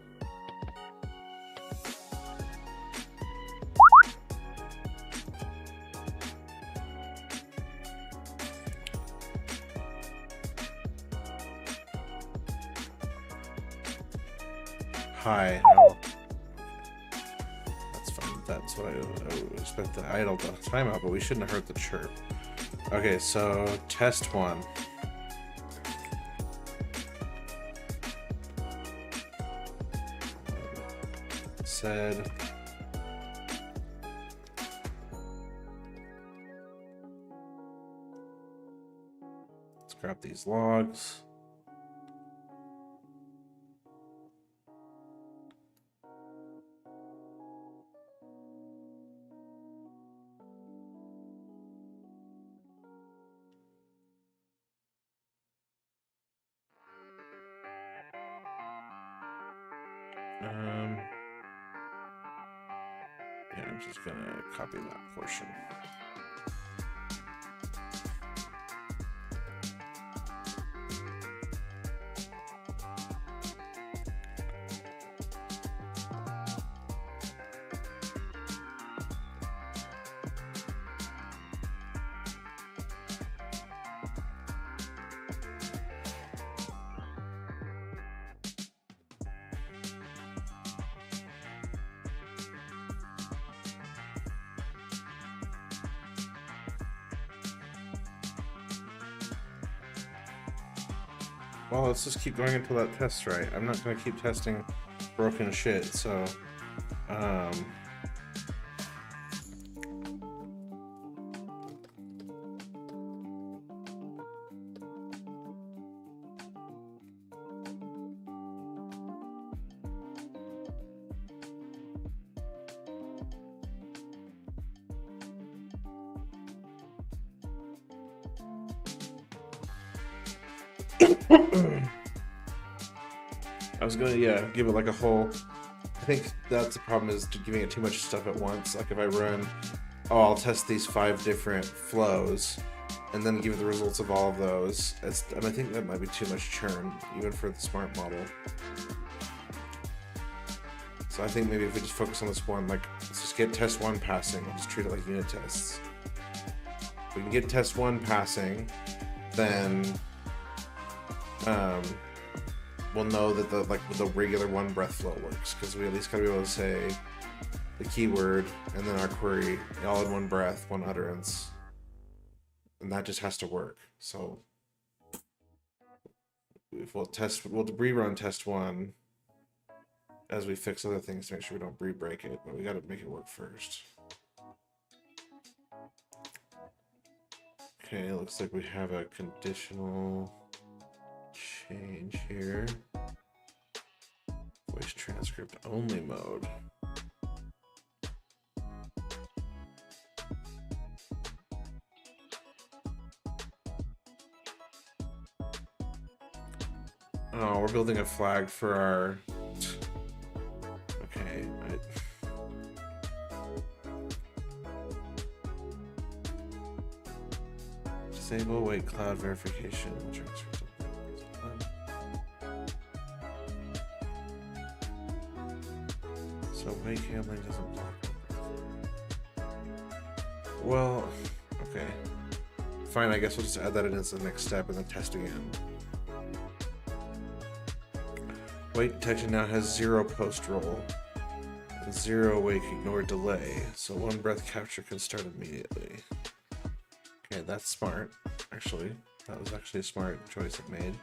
Hi. Oh. That's fine. That's what I would expect the idle timeout, but we shouldn't have heard the chirp. Okay, so test one. Said. Let's grab these logs. Yeah, I'm just gonna copy that portion. Well, let's just keep going until that tests right. I'm not going to keep testing broken shit, so... I was gonna, yeah, give it like a whole. I think that's the problem, is giving it too much stuff at once. Like if I run, oh, I'll test these 5 different flows, and then give the results of all of those. And I think that might be too much churn, even for the smart model. So I think maybe if we just focus on this one, like let's just get test 1 passing. We'll just treat it like unit tests. If we can get test 1 passing, then we'll know that the regular 1 breath flow works, because we at least gotta be able to say the keyword and then our query all in 1 breath, 1 utterance, and that just has to work. So if we'll rerun test 1 as we fix other things to make sure we don't break it, but we gotta make it work first. Okay, looks like we have a conditional change here. Voice transcript only mode. Oh, we're building a flag for our... Okay, disable wait cloud verification. So wait handling doesn't block. Well, okay. Fine, I guess we'll just add that in as the next step and then test again. Wait detection now has 0 post roll and 0 wake ignore delay, so 1 breath capture can start immediately. Okay, that's smart. Actually, that was actually a smart choice it made,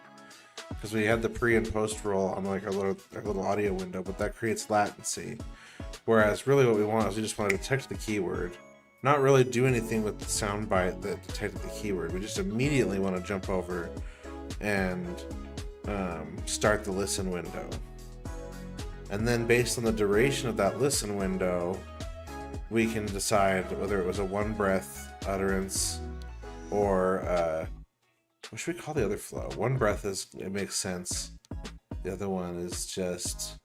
because we had the pre and post roll on like our little audio window, but that creates latency. Whereas really what we want is we just want to detect the keyword, not really do anything with the soundbite that detected the keyword. We just immediately want to jump over and start the listen window. And then based on the duration of that listen window, we can decide whether it was a 1 breath utterance or what should we call the other flow? 1 breath it makes sense. The other one is just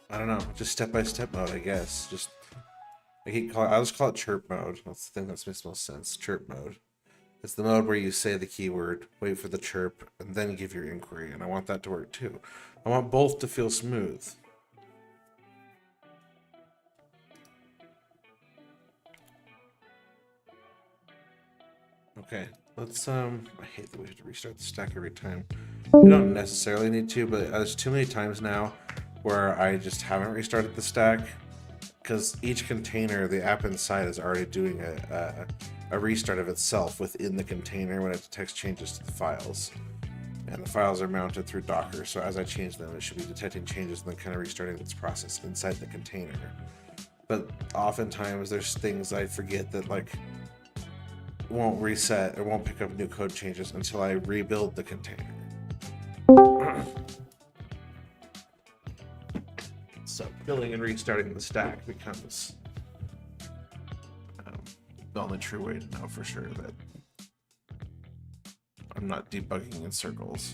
I don't know, just step-by-step mode, I guess. I'll just call it chirp mode. That's the thing that makes most sense. Chirp mode. It's the mode where you say the keyword, wait for the chirp, and then give your inquiry. And I want that to work too. I want both to feel smooth. Okay, let's I hate that we have to restart the stack every time. We don't necessarily need to, but there's too many times now where I just haven't restarted the stack, because each container, the app inside is already doing a restart of itself within the container when it detects changes to the files. And the files are mounted through Docker, so as I change them, it should be detecting changes and then kind of restarting its process inside the container. But oftentimes there's things I forget that like won't reset or won't pick up new code changes until I rebuild the container. So building and restarting the stack becomes the only true way to know for sure that I'm not debugging in circles.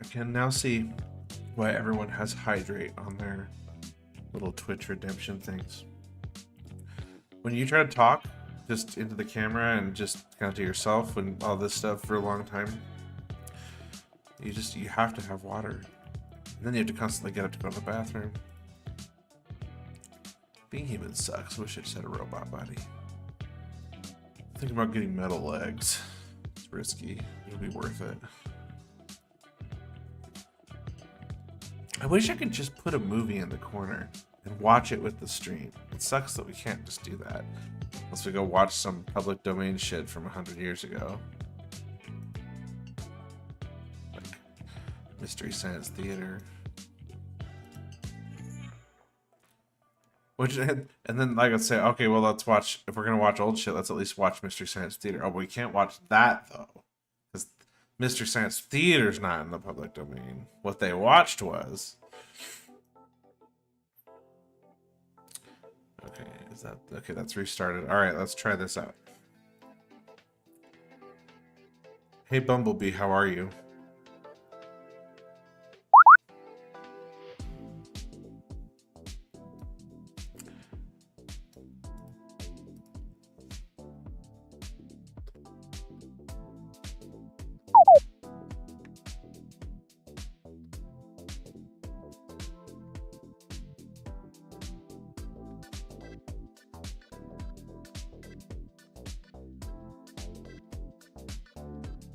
I can now see why everyone has hydrate on their little Twitch redemption things. When you try to talk just into the camera and just kind of to yourself and all this stuff for a long time, you have to have water. And then you have to constantly get up to go to the bathroom. Being human sucks. Wish it just had a robot body. Thinking about getting metal legs. It's risky. It'll be worth it. I wish I could just put a movie in the corner and watch it with the stream. It sucks that we can't just do that. Unless we go watch some public domain shit from 100 years ago. Like Mystery Science Theater. Which, and then like I'd say, okay, well let's watch, if we're gonna watch old shit, let's at least watch Mystery Science Theater. Oh, but we can't watch that though. Because Mr. Science Theater's not in the public domain. What they watched was. Okay, is that okay? That's restarted. All right, let's try this out. Hey Bumblebee, how are you?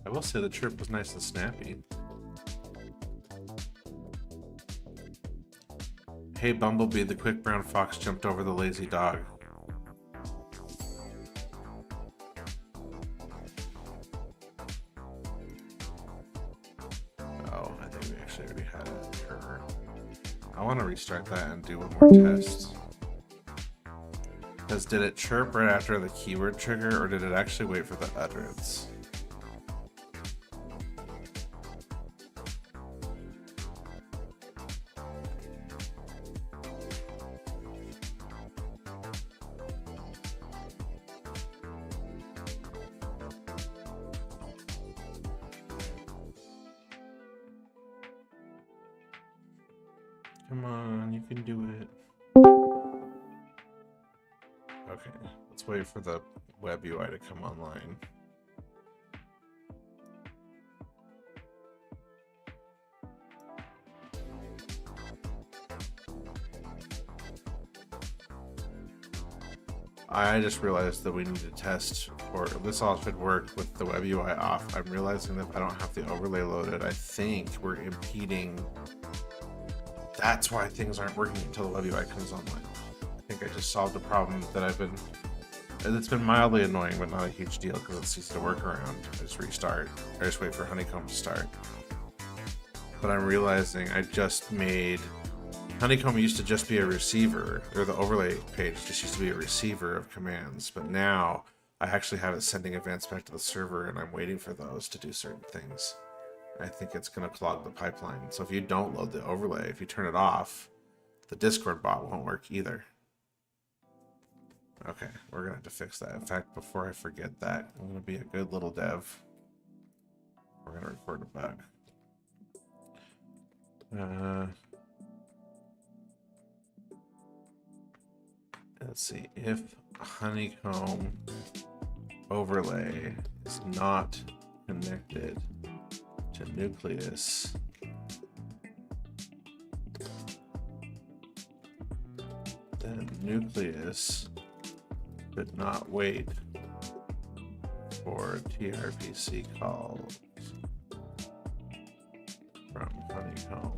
I will say the chirp was nice and snappy. Hey Bumblebee, the quick brown fox jumped over the lazy dog. Oh, I think we actually already had it. Sure. I want to restart that and do one more test. Because did it chirp right after the keyword trigger, or did it actually wait for the utterance? Come on, you can do it. Okay, let's wait for the web UI to come online. I just realized that we need to test, or this all should work with the web UI off. I'm realizing that if I don't have the overlay loaded, I think we're impeding. That's why things aren't working until the web UI comes online. I think I just solved a problem that it's been mildly annoying, but not a huge deal because it's easy to work around. I just restart. I just wait for Honeycomb to start. But I'm realizing I just made Honeycomb used to just be a receiver, or the overlay page just used to be a receiver of commands, but now I actually have it sending events back to the server, and I'm waiting for those to do certain things. I think it's going to clog the pipeline. So if you don't load the overlay, if you turn it off, the Discord bot won't work either. Okay, we're going to have to fix that. In fact, before I forget that, I'm going to be a good little dev. We're going to report a bug. Let's see, if Honeycomb overlay is not connected to Nucleus, then Nucleus should not wait for TRPC calls from Honeycomb.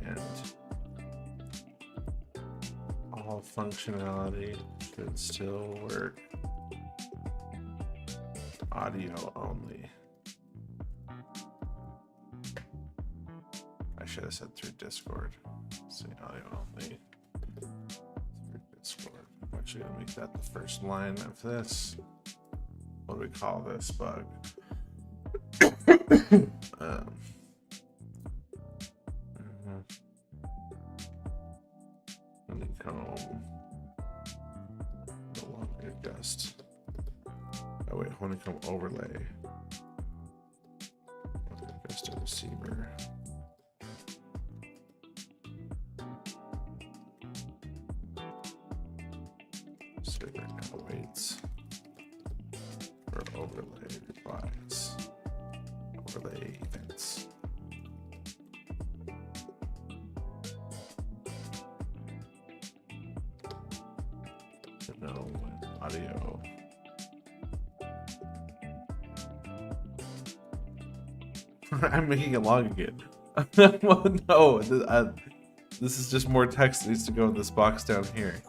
And all functionality should still work. Audio only. I should have said through Discord. Let's see, audio only through Discord. I'm actually gonna make that the first line of this. What do we call this bug? Honeycomb. No longer just. Oh wait, Honeycomb overlay. Just a receiver. Server now waits for overlay replies. Overlay events. To know when audio. I'm making it long again. Well, no, this is just more text that needs to go in this box down here.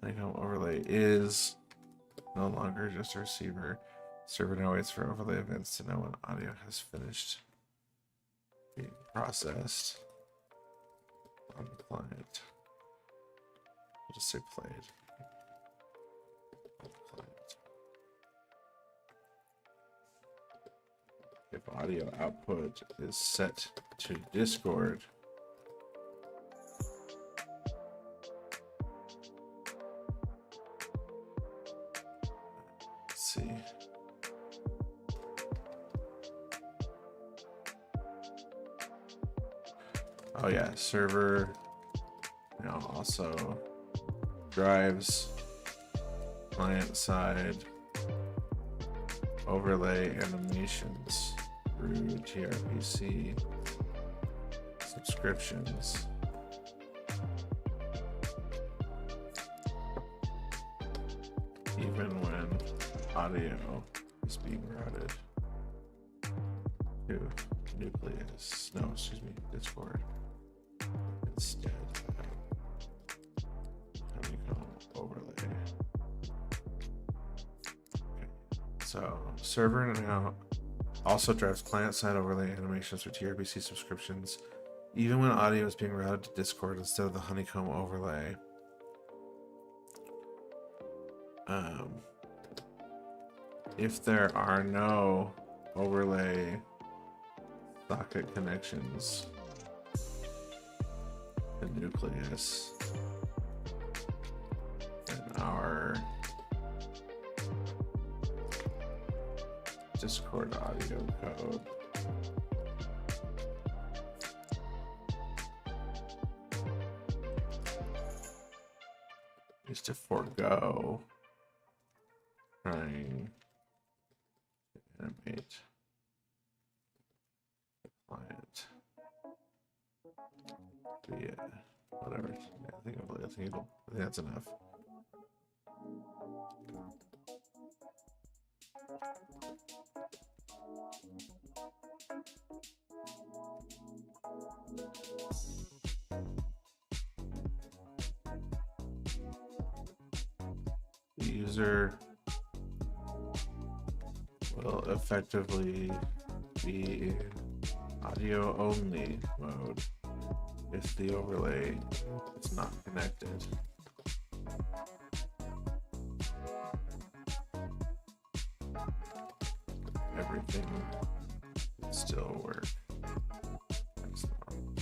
Honeycomb overlay is no longer just a receiver. Server now waits for overlay events to know when audio has finished being processed on the client. I'll just say played. if audio output is set to Discord, let's see. Oh yeah, server, also drives, client side, overlay animations through TRPC, subscriptions. Even when audio is being routed to Nucleus, no, excuse me, Discord. Instead, honeycomb overlay. Okay. So server now also drives client-side overlay animations for TRBC subscriptions, even when audio is being routed to Discord instead of the honeycomb overlay. If there are no overlay socket connections to Nucleus, then our Discord audio code is to forego trying to animate the client via whatever. Yeah, I think that's enough. The user will effectively be in audio only mode if the overlay is not connected. Everything will still work as normal.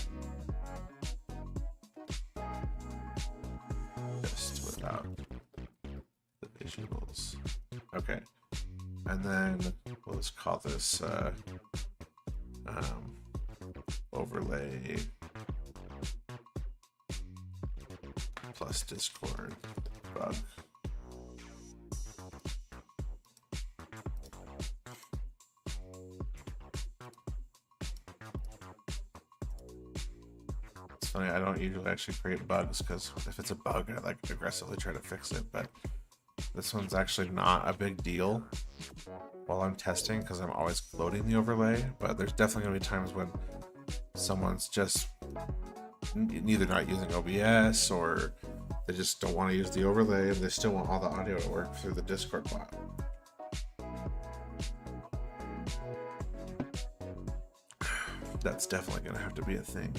Just without the visuals. Okay. And then we'll just call this overlay plus Discord bug. It's funny, I don't usually actually create bugs because if it's a bug, I like aggressively try to fix it, but this one's actually not a big deal while I'm testing because I'm always loading the overlay, but there's definitely gonna be times when someone's just neither not using OBS or they just don't want to use the overlay and they still want all the audio to work through the Discord bot. That's definitely gonna have to be a thing.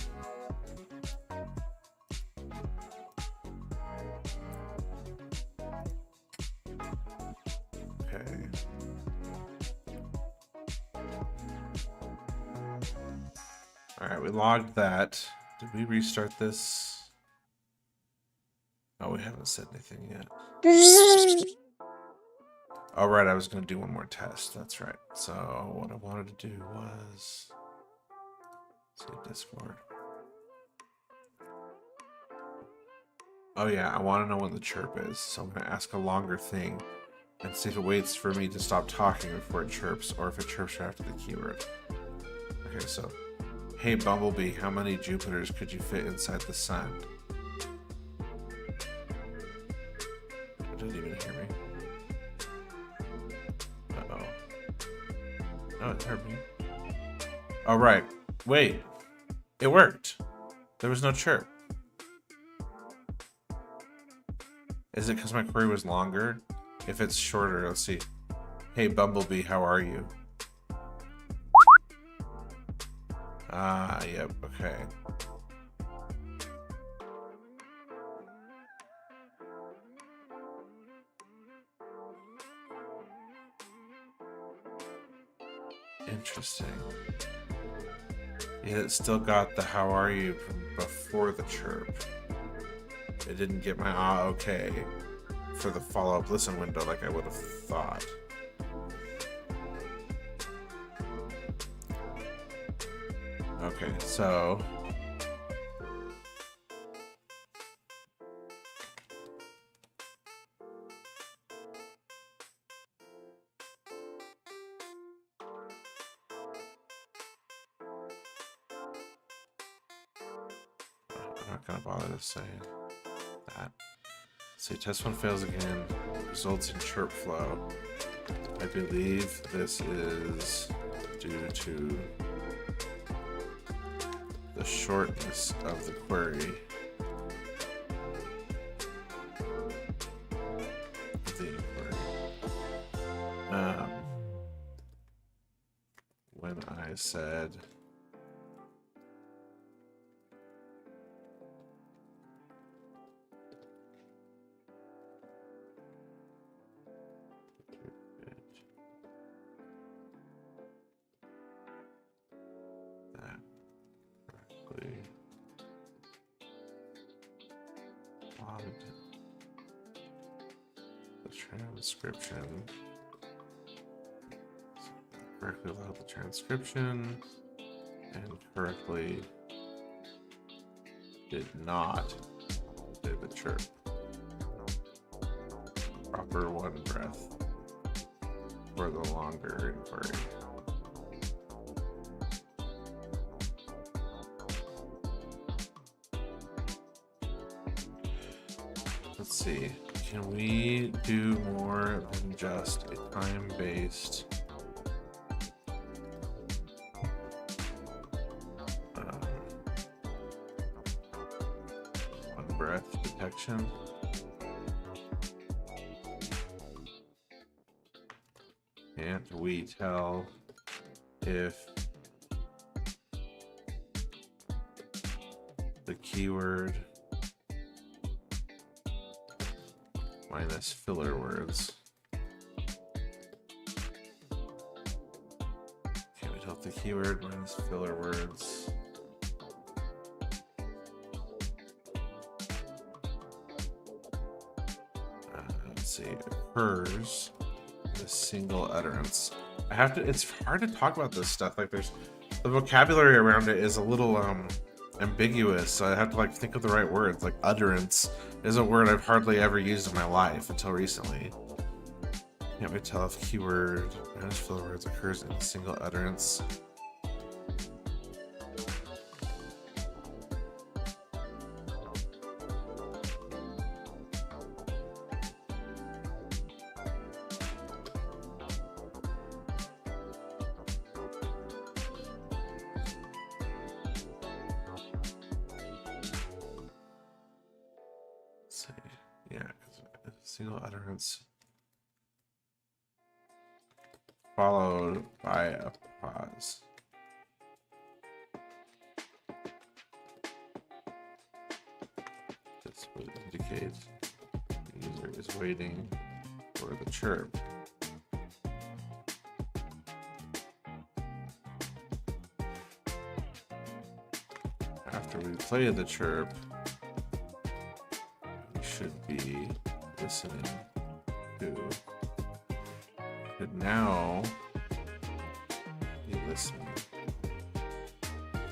Alright, we logged that. Did we restart this? Oh, we haven't said anything yet. Alright, I was going to do one more test. That's right. So, what I wanted to do was... Let's see, Discord. Oh yeah, I want to know when the chirp is. So I'm going to ask a longer thing and see if it waits for me to stop talking before it chirps or if it chirps right after the keyword. Okay, so... Hey Bumblebee, how many Jupiters could you fit inside the sun? It didn't even hear me. Uh-oh. Oh, it heard me. All right. Wait. It worked. There was no chirp. Is it because my query was longer? If it's shorter, let's see. Hey Bumblebee, how are you? Ah, yep, okay. Interesting. Yeah, it still got the how are you from before the chirp. It didn't get my okay for the follow-up listen window like I would have thought. Okay, so I'm not gonna bother to say that. See, test one fails again, results in chirp flow. I believe this is due to the shortness of the query. When I said that correctly, the transcription. Correctly allowed the transcription and correctly did not do the chirp. Proper one breath for the longer inquiry. Let's see. Can we do more than just a time-based breath detection? Can't we tell if the keyword minus filler words? Can't we tell if the keyword minus filler words occurs in a single utterance? I have to, it's hard to talk about this stuff. Like there's the vocabulary around it is a little ambiguous, so I have to like think of the right words. Like utterance is a word I've hardly ever used in my life until recently. Can't we tell if keyword minus filler words occurs in a single utterance? Yeah, because single utterance followed by a pause. This would indicate the user is waiting for the chirp. After we play the chirp, should be listening to, should now be listening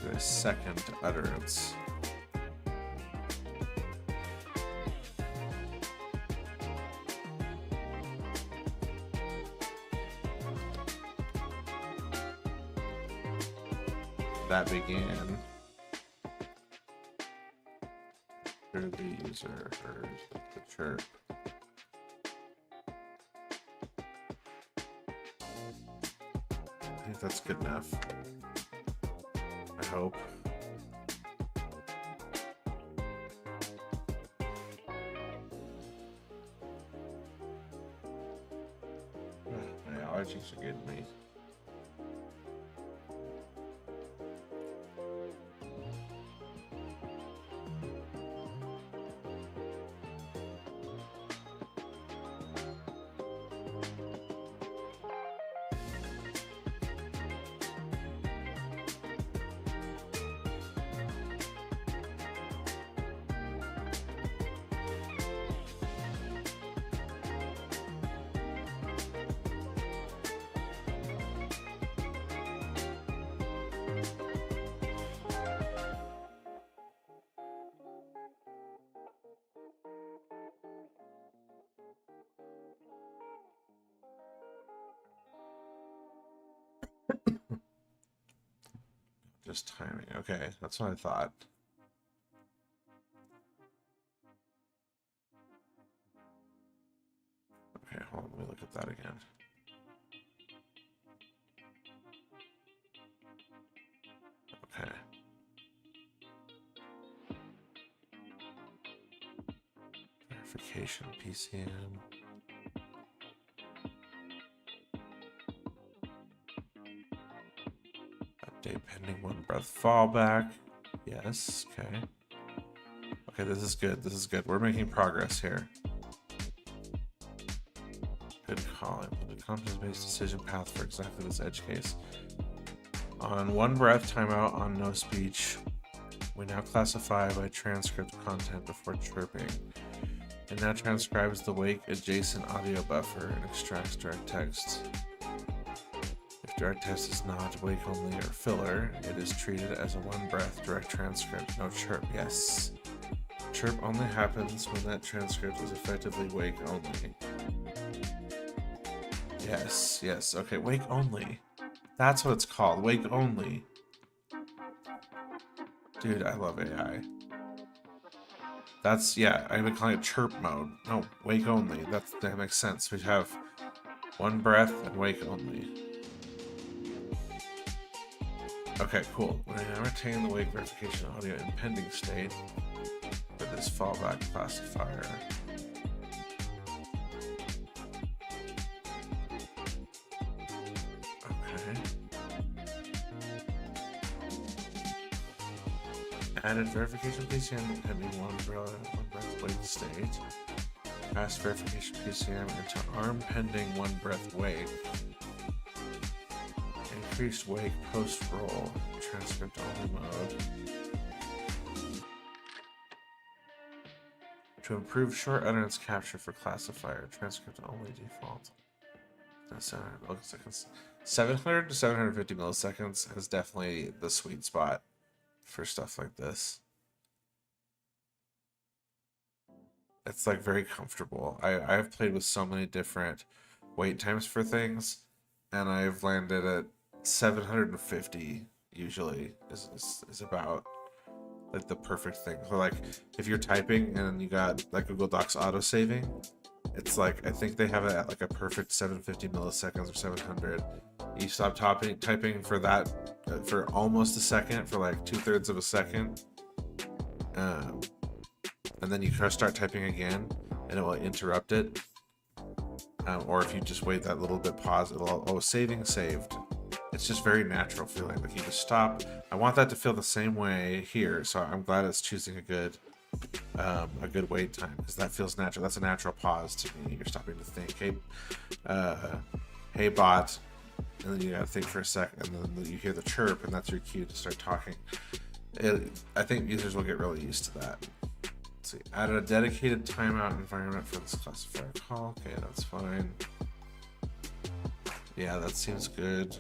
to a second utterance. That began after the user heard the chirp. I think that's good enough. I hope. My allergies are getting me. Just timing. Okay, that's what I thought. Okay, hold on, let me look at that again. Okay. Verification PCM. Update pending 1 breath fallback. Yes, okay. Okay, this is good. This is good. We're making progress here. Good call. Implement a context-based decision path for exactly this edge case. On 1 breath timeout on no speech, we now classify by transcript content before chirping. It now transcribes the wake adjacent audio buffer and extracts direct text. If direct text is not wake only or filler, it is treated as a 1 breath direct transcript. No chirp. Yes. Chirp only happens when that transcript is effectively wake only. Yes, yes. Okay, wake only. That's what it's called. Wake only. Dude, I love AI. That's, yeah, I've been calling it chirp mode. No, wake only. That makes sense. We have 1 breath and wake only. Okay, cool. We now retain the wake verification audio in pending state with this fallback classifier. Okay. Added verification PCM pending 1 breath wake state. Passed verification PCM into ARM pending 1 breath wake. Increased wake post roll. Transcript only mode. To improve short utterance capture for classifier. Transcript only default. That's looks like it's 700 to 750 milliseconds is definitely the sweet spot for stuff like this. It's like very comfortable. I've played with so many different wait times for things, and I've landed at 750 usually is about like the perfect thing. So like if you're typing and you got like Google Docs auto saving, it's like I think they have it at like a perfect 750 milliseconds or 700. You stop typing for that for almost a second, for like 2/3 of a second, and then you start typing again, and it will interrupt it. Or if you just wait that little bit, pause, it'll saving saved. It's just very natural feeling. Like you just stop. I want that to feel the same way here, so I'm glad it's choosing a good wait time, because that feels natural. That's a natural pause to me. You're stopping to think. Hey bot, and then you gotta think for a second, and then you hear the chirp, and that's your cue to start talking. I think users will get really used to that. Let's see, added a dedicated timeout environment for this classifier call. Okay, that's fine. Yeah, that seems good.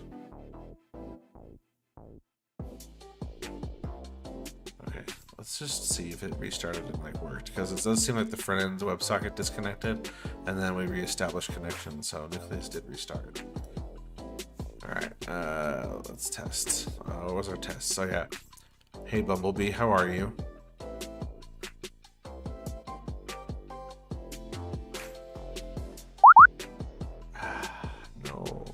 Okay, let's just see if it restarted and like worked, because it does seem like the front end WebSocket disconnected, and then we reestablished connection, so Nucleus did restart. All right, let's test. What was our test? So yeah, hey Bumblebee, how are you? No.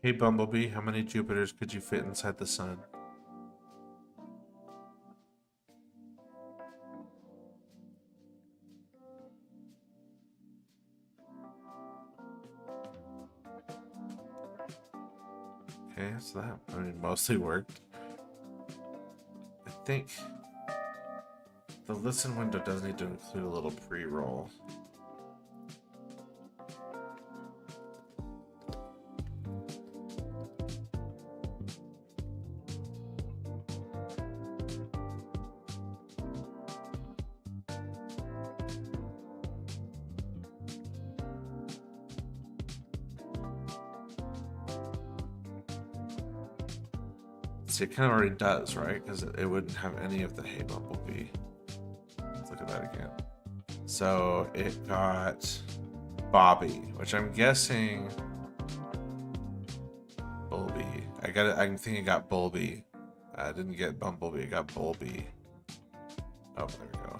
Hey Bumblebee, how many Jupiters could you fit inside the sun? Okay, so that, I mean, mostly worked. I think the listen window does need to include a little pre-roll. See, it kind of already does, right? Because it wouldn't have any of the Hey Bumblebee. Let's look at that again. So it got Bobby, which I'm guessing Bulby. I'm thinking it got Bulby. I didn't get Bumblebee, it got Bulby. Oh, there we go.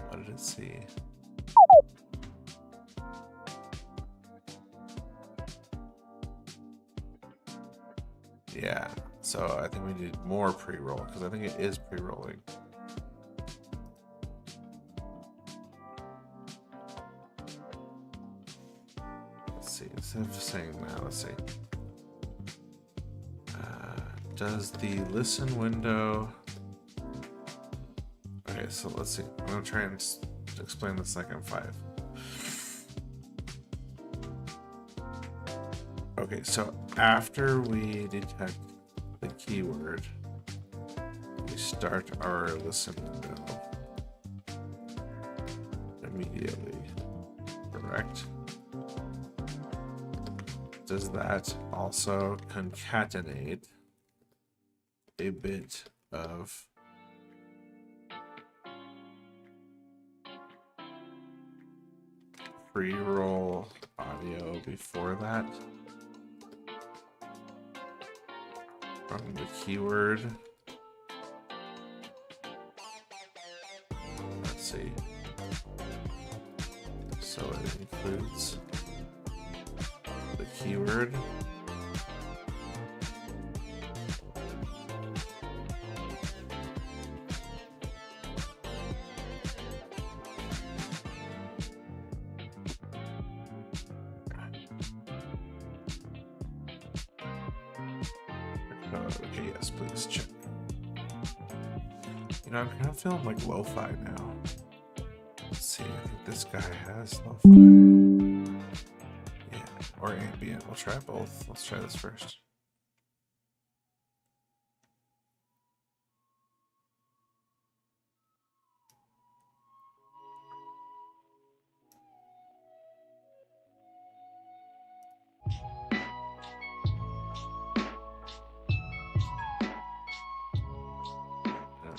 What did it see? Yeah, so I think we need more pre-roll because I think it is pre-rolling. Let's see, instead of just saying that, let's see. Does the listen window... Okay, so let's see. I'm going to try and explain this like I'm 5. Okay, so after we detect the keyword, we start our listen window immediately, correct? Does that also concatenate a bit of pre-roll audio before that from the keyword? Let's see. So it includes the keyword. Okay, yes, please check. You know, I'm kind of feeling like lo-fi now. Let's see, I think this guy has lo-fi. Yeah, or ambient. We'll try both. Let's try this first.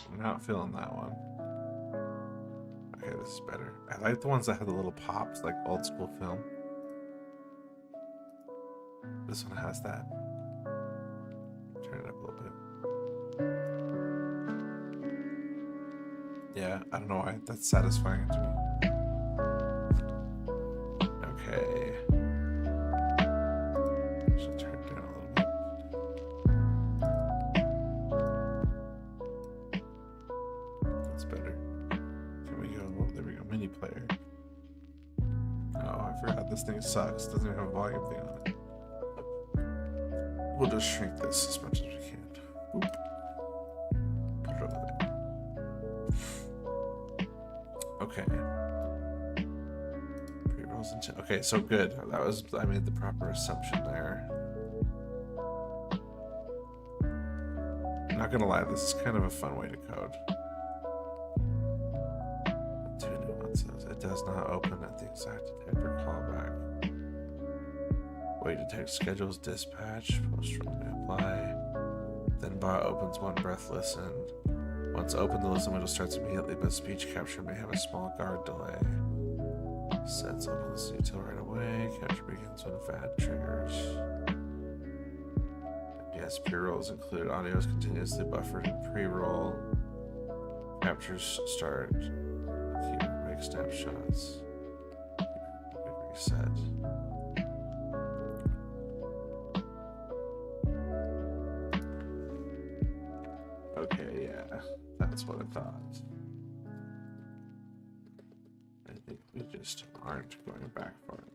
I'm not feeling that one. Okay, this is better. I like the ones that have the little pops, like old school film. This one has that. Turn it up a little bit. Yeah, I don't know why. That's satisfying to me. Okay. Should turn it down a little bit. That's better. Can we go? Oh, there we go. Mini player. Oh, I forgot this thing sucks. Doesn't even have a volume thing on it. We'll just shrink this as much as we can. Oop. Put it over there. Okay. Pre-rolls into. Okay, so good. That was. I made the proper assumption there. I'm not gonna lie. This is kind of a fun way to code. 2 nuances. It does not open at the exact detector callback. Wait, detect schedules dispatch. Post apply. Then bot opens one breath listen. Once open, the listen window starts immediately, but speech capture may have a small guard delay. Sets open the detail right away. Capture begins when VAD triggers. Yes, pre-rolls include audio is continuously buffered in pre-roll. Captures start. Keep make snapshots. Reset. Okay, yeah, that's what I thought. I think we just aren't going back for it.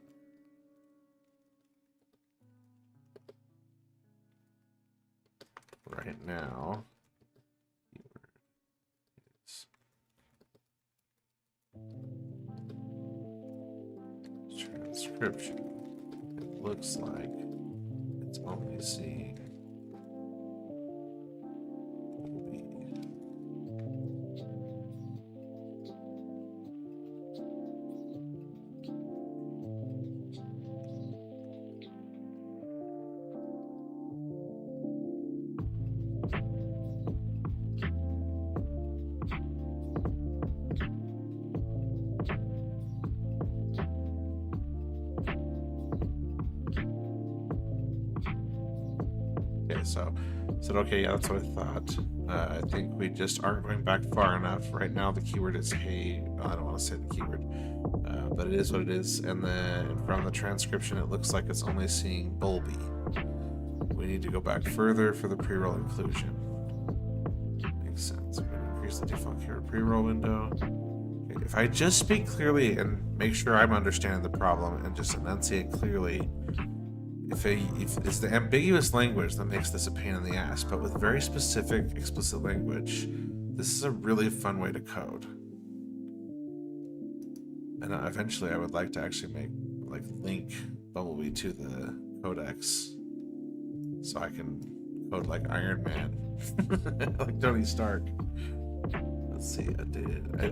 Right now, transcription. It looks like it's only seeing Okay, so I said, okay, yeah, that's what I thought. I think we just aren't going back far enough. Right now, the keyword is hey. I don't want to say the keyword, but it is what it is. And then from the transcription, it looks like it's only seeing Bulby. We need to go back further for the pre-roll inclusion. Makes sense. I'm going to increase the default keyword pre-roll window. Okay, if I just speak clearly and make sure I'm understanding the problem and just enunciate clearly, if it's the ambiguous language that makes this a pain in the ass, but with very specific, explicit language, this is a really fun way to code. And eventually I would like to actually link Bumblebee to the codex so I can code like Iron Man, like Tony Stark. Let's see,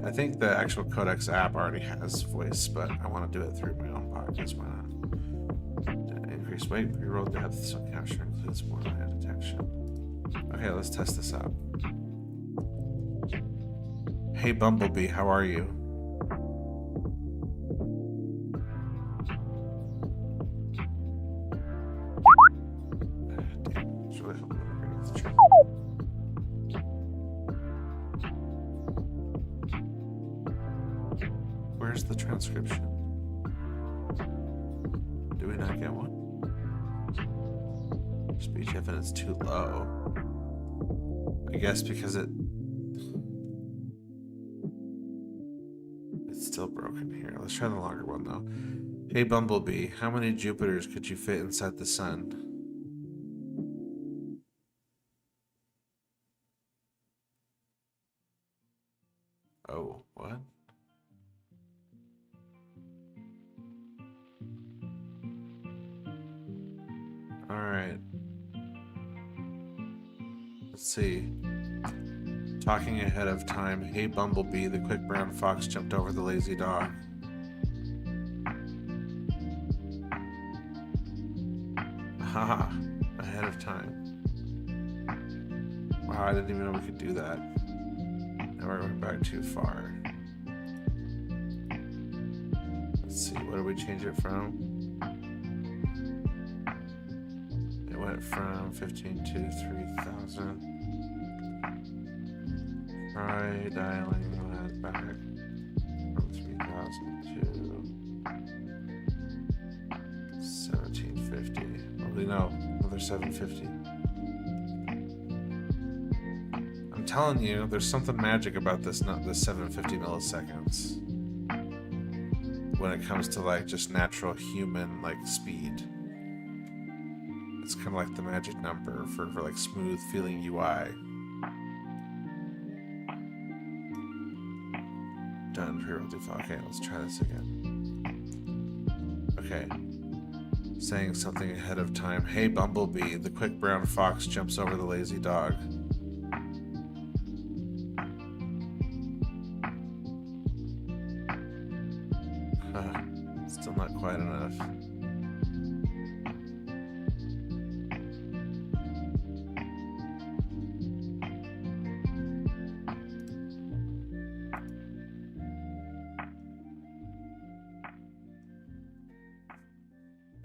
I think the actual codex app already has voice, but I want to do it through my own podcast. Why not? Increase weight, pre-roll depth, so capture includes more land detection. Okay, let's test this out. Hey Bumblebee, how are you? Damn, it's really helpful to bring it to chat. Where's the transcription? Do we not get one? Speech evidence too low. I guess because it's still broken here. Let's try the longer one though. Hey Bumblebee, how many Jupiters could you fit inside the sun? Oh, what? Alright. Let's see. Talking ahead of time. Hey Bumblebee, the quick brown fox jumped over the lazy dog. Haha. Ahead of time. Wow, I didn't even know we could do that. Now we're going back too far. Let's see, what did we change it from? It went from 15 to 3,000. Try dialing that back from 3,000 to 1750. Well, we know another 750. I'm telling you, there's something magic about this 750 milliseconds when it comes to like just natural human like speed. It's kind of like the magic number for like smooth feeling UI. Done pre-roll default. Okay, let's try this again. Okay. Saying something ahead of time. Hey Bumblebee, the quick brown fox jumps over the lazy dog. Still not quite enough.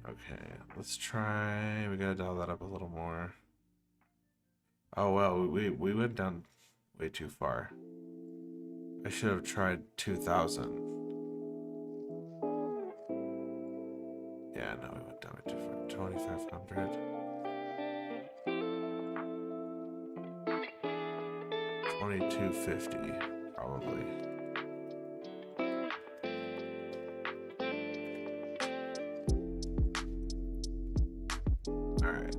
Okay, let's try. We gotta dial that up a little more. Oh well, we went down way too far. I should have tried 2,000. Yeah, no, we went down way too far. 2,500. 2,250, probably. Alright.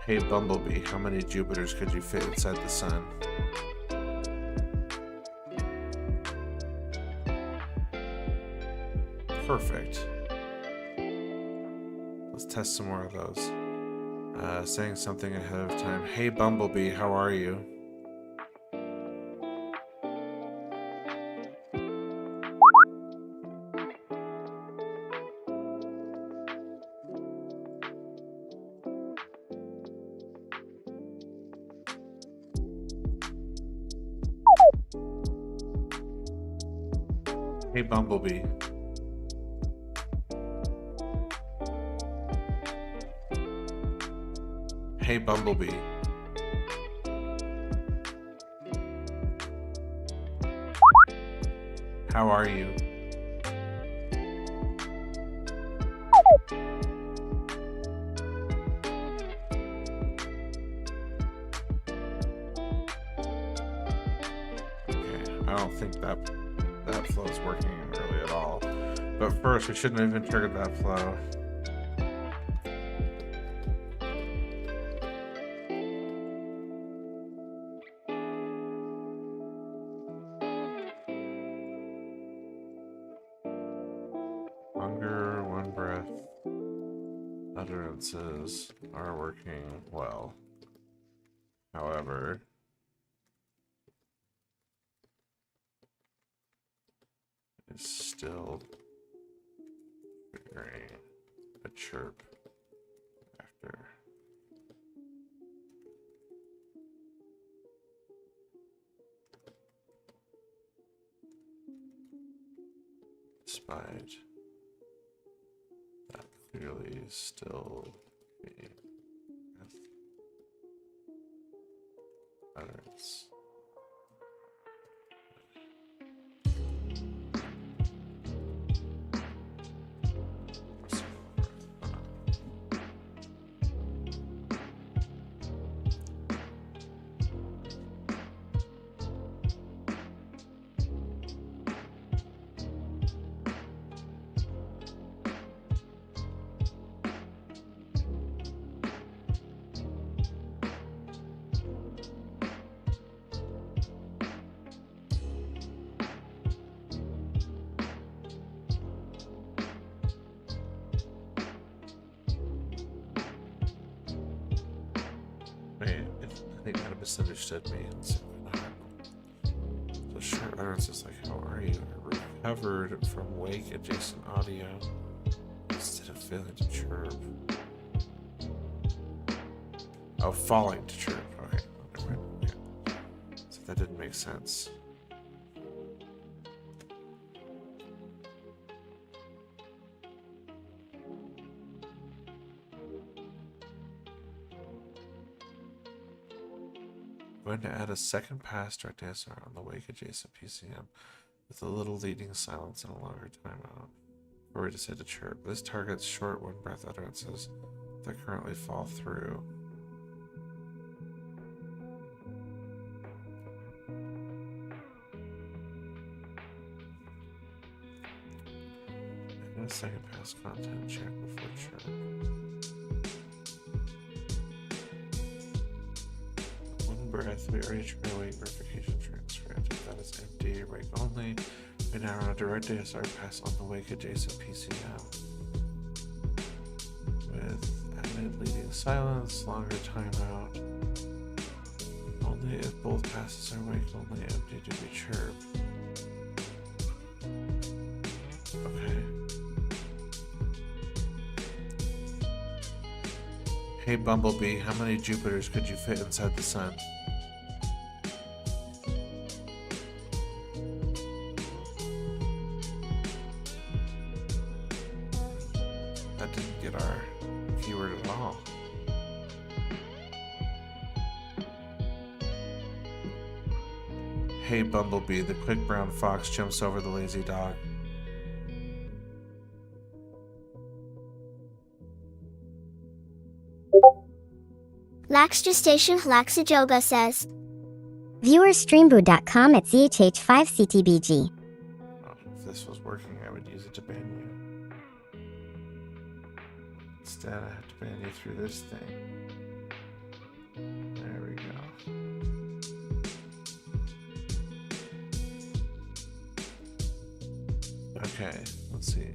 Hey Bumblebee, how many Jupiters could you fit inside the sun? Perfect. Let's test some more of those. Saying something ahead of time. Hey Bumblebee, how are you? Hey Bumblebee. Hey Bumblebee. How are you? Okay, I don't think that flow is working really at all. But first, we shouldn't have even triggered that flow. Longer one breath utterances are working well. However, it's still triggering a chirp after. Despite that clearly still a breath utterance. Wait, I think I misunderstood me. So short utterances like, how are you? Are recovered from wake adjacent audio instead of failing to chirp. Oh, falling to chirp. Okay. Okay. So that didn't make sense. I'm going to add a second pass direct answer on the wake adjacent PCM with a little leading silence and a longer timeout. Or we just hit a chirp. This targets short one breath utterances that currently fall through. And a second pass content check before chirp. Breath, we already tried away verification transcript. If that is empty, wake only. We now run a direct ASR pass on the wake adjacent PCM. With added leading silence, longer timeout. Only if both passes are wake only, empty to be chirp. Okay. Hey Bumblebee, how many Jupiters could you fit inside the sun? That didn't get our keyword at all. Hey Bumblebee, the quick brown fox jumps over the lazy dog. Laxtra Station Laxajoga says. Viewer streamboot.com at ZHH5CTBG. Oh, if this was working, I would use it to ban you. Instead, I have to ban you through this thing. There we go. Okay, let's see.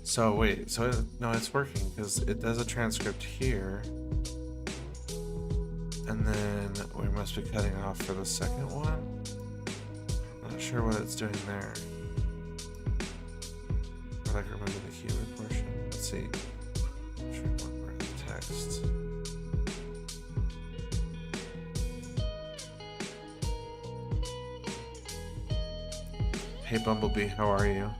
So wait, no, it's working because it does a transcript here. And then we must be cutting off for the second one. Not sure what it's doing there. But I can remember the human portion. Let's see. Sure, one more text. Hey Bumblebee, how are you?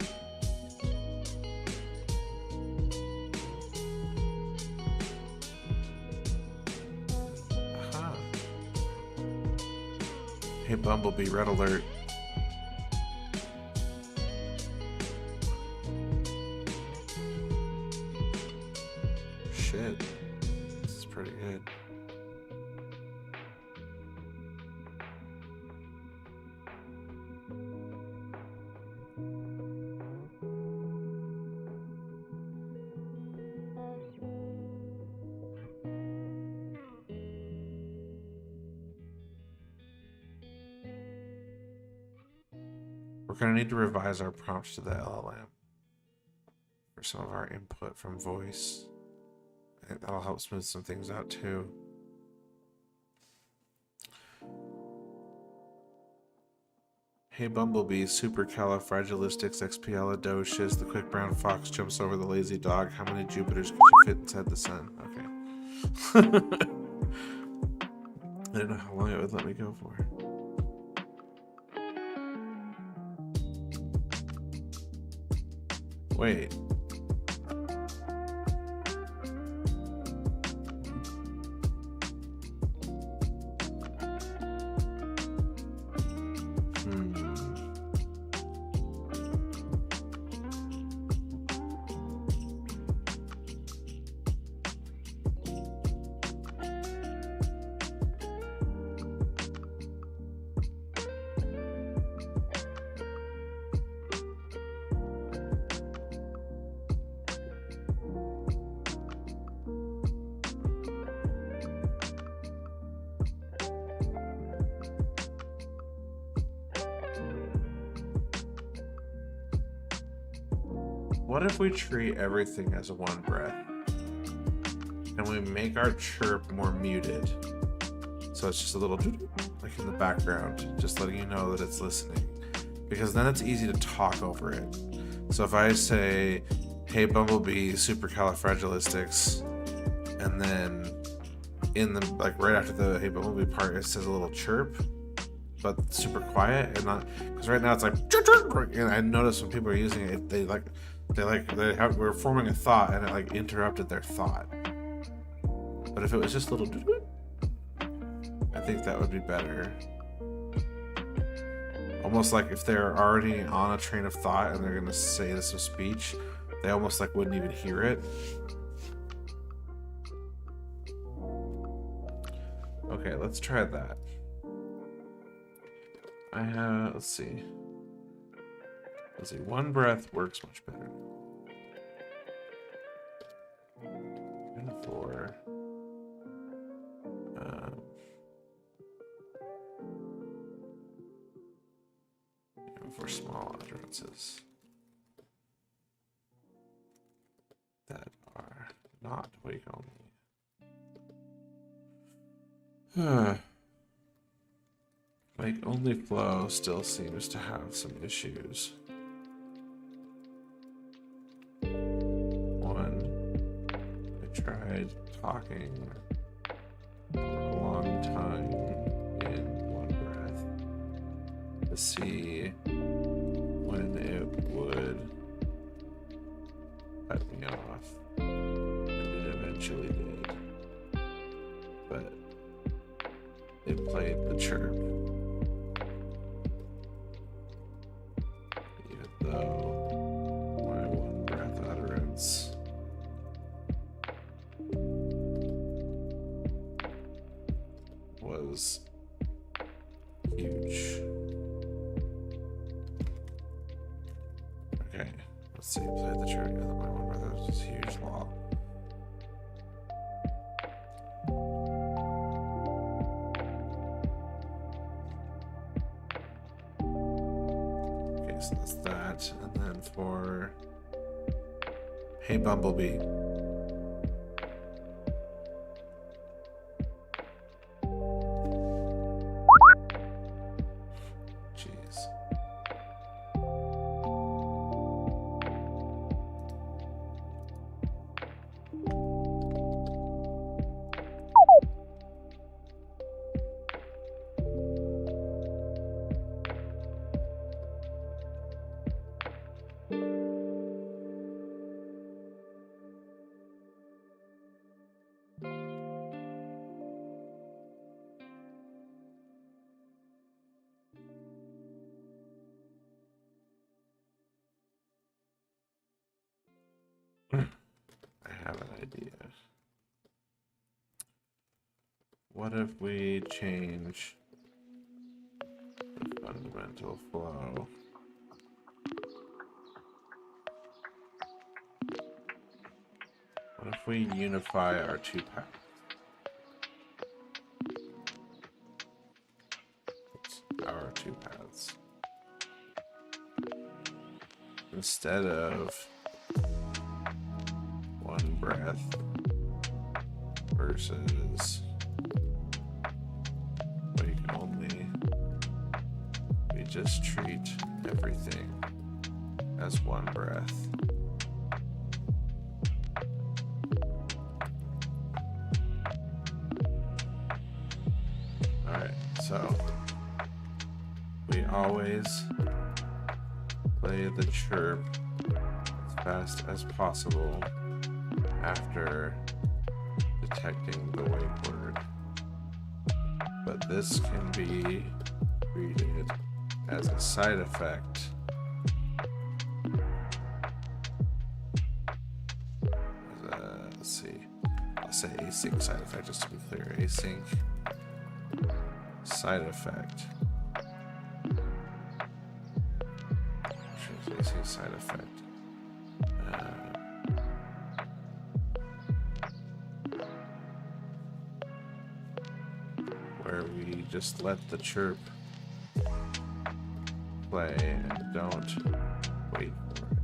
Aha. Hey Bumblebee, red alert. Shit. This is pretty good. We're going to need to revise our prompts to the LLM for some of our input from voice. I think that'll help smooth some things out too. Hey Bumblebee, supercalifragilisticexpialidocious, the quick brown fox jumps over the lazy dog. How many Jupiters could you fit inside the sun? Okay. I didn't know how long it would let me go for. Wait. What if we treat everything as a one breath and we make our chirp more muted? So it's just a little like in the background, just letting you know that it's listening, because then it's easy to talk over it. So if I say, hey Bumblebee, supercalifragilistics, and then in the, like right after the hey Bumblebee part, it says a little chirp, but super quiet, and not, because right now it's like, and I notice when people are using it, we're forming a thought and it like interrupted their thought. But if it was just a little, I think that would be better. Almost like if they're already on a train of thought and they're gonna say this with speech, they almost like wouldn't even hear it. Okay, let's try that. I have, let's see, one breath works much better. And for small utterances that are not wake only. Wake only flow still seems to have some issues. One, I tried talking for a long time in one breath to see when it would cut me off, and it eventually did. But it played the chirp. Even though my one breath utterance was huge. Okay, let's see. Play the chart. Yeah, my one breath utterance was huge. Law. Okay, so that's that. And then for hey Bumblebee. idea. What if we change the fundamental flow? What if we unify our two paths? Our two paths. Instead of one breath versus we can only, we just treat everything as one breath. Alright, so we always play the chirp as fast as possible after detecting the wake word. But this can be treated as a side effect. Let's see. I'll say async side effect just to be clear. Async side effect. Async side effect. Where we just let the chirp play and don't wait for it.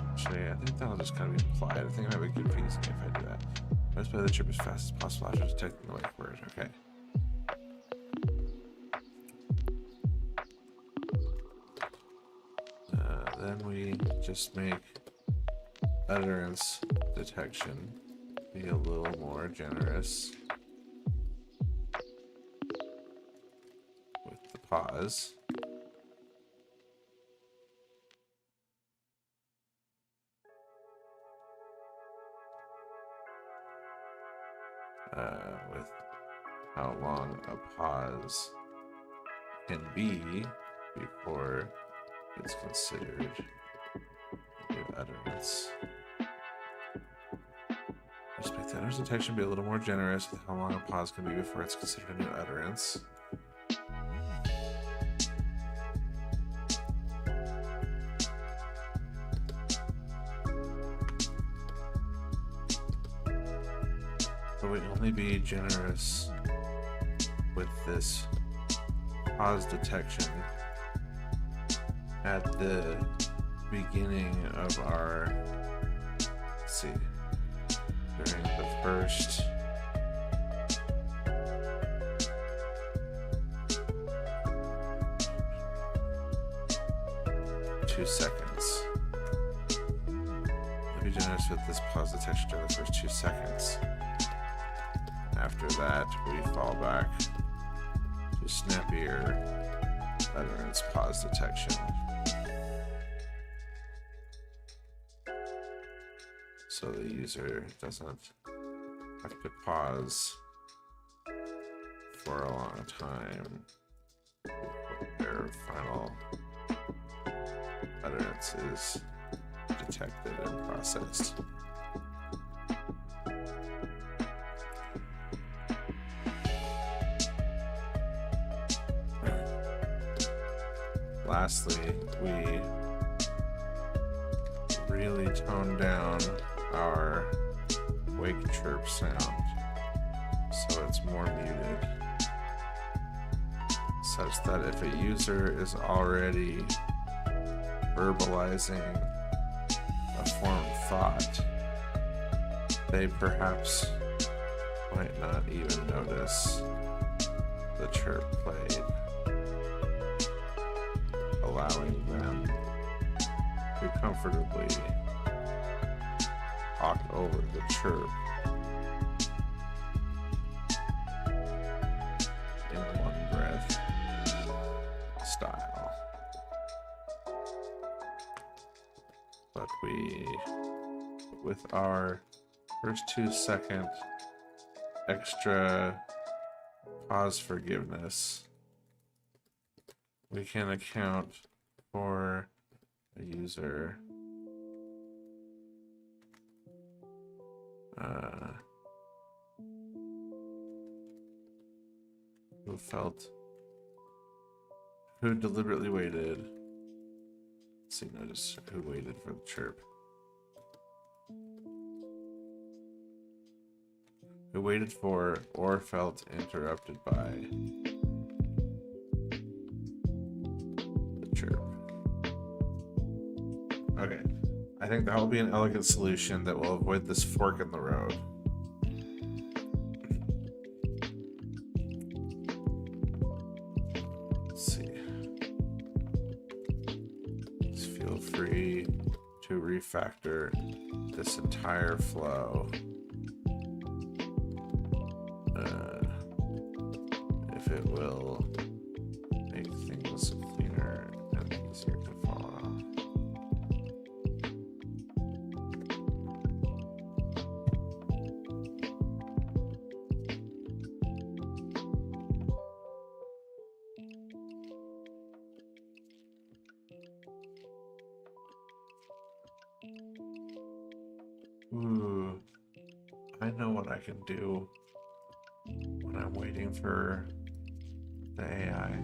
Actually, I think that'll just kind of be implied. I think it might be confusing if I do that. Let's play the chirp as fast as possible after detecting the wake word. Okay. Then we just make utterance detection be a little more generous with the pause. With how long a pause can be before it's considered new utterance. Just make the utterance detection be a little more generous with how long a pause can be before it's considered a new utterance. But we only be generous with this pause detection at the beginning of our, let's see, during the first two seconds. Be generous with this pause detection during the first 2 seconds. After that, we fall back to snappier utterance pause detection. So the user doesn't have to pause for a long time before their final utterance is detected and processed. Lastly, we really tone down our wake chirp sound so it's more muted, such that if a user is already verbalizing a formed thought, they perhaps might not even notice the chirp played, allowing them to comfortably talk over the chirp in one breath style. But we, with our first 2 second extra pause forgiveness, we can account for a user who deliberately waited. Let's see, no, just who waited for the chirp. Who waited for or felt interrupted by the chirp. Okay, I think that will be an elegant solution that will avoid this fork in the road. Let's see. Just feel free to refactor this entire flow. If it will make things cleaner and easier to follow. Ooh, I know what I can do when I'm waiting for the AI.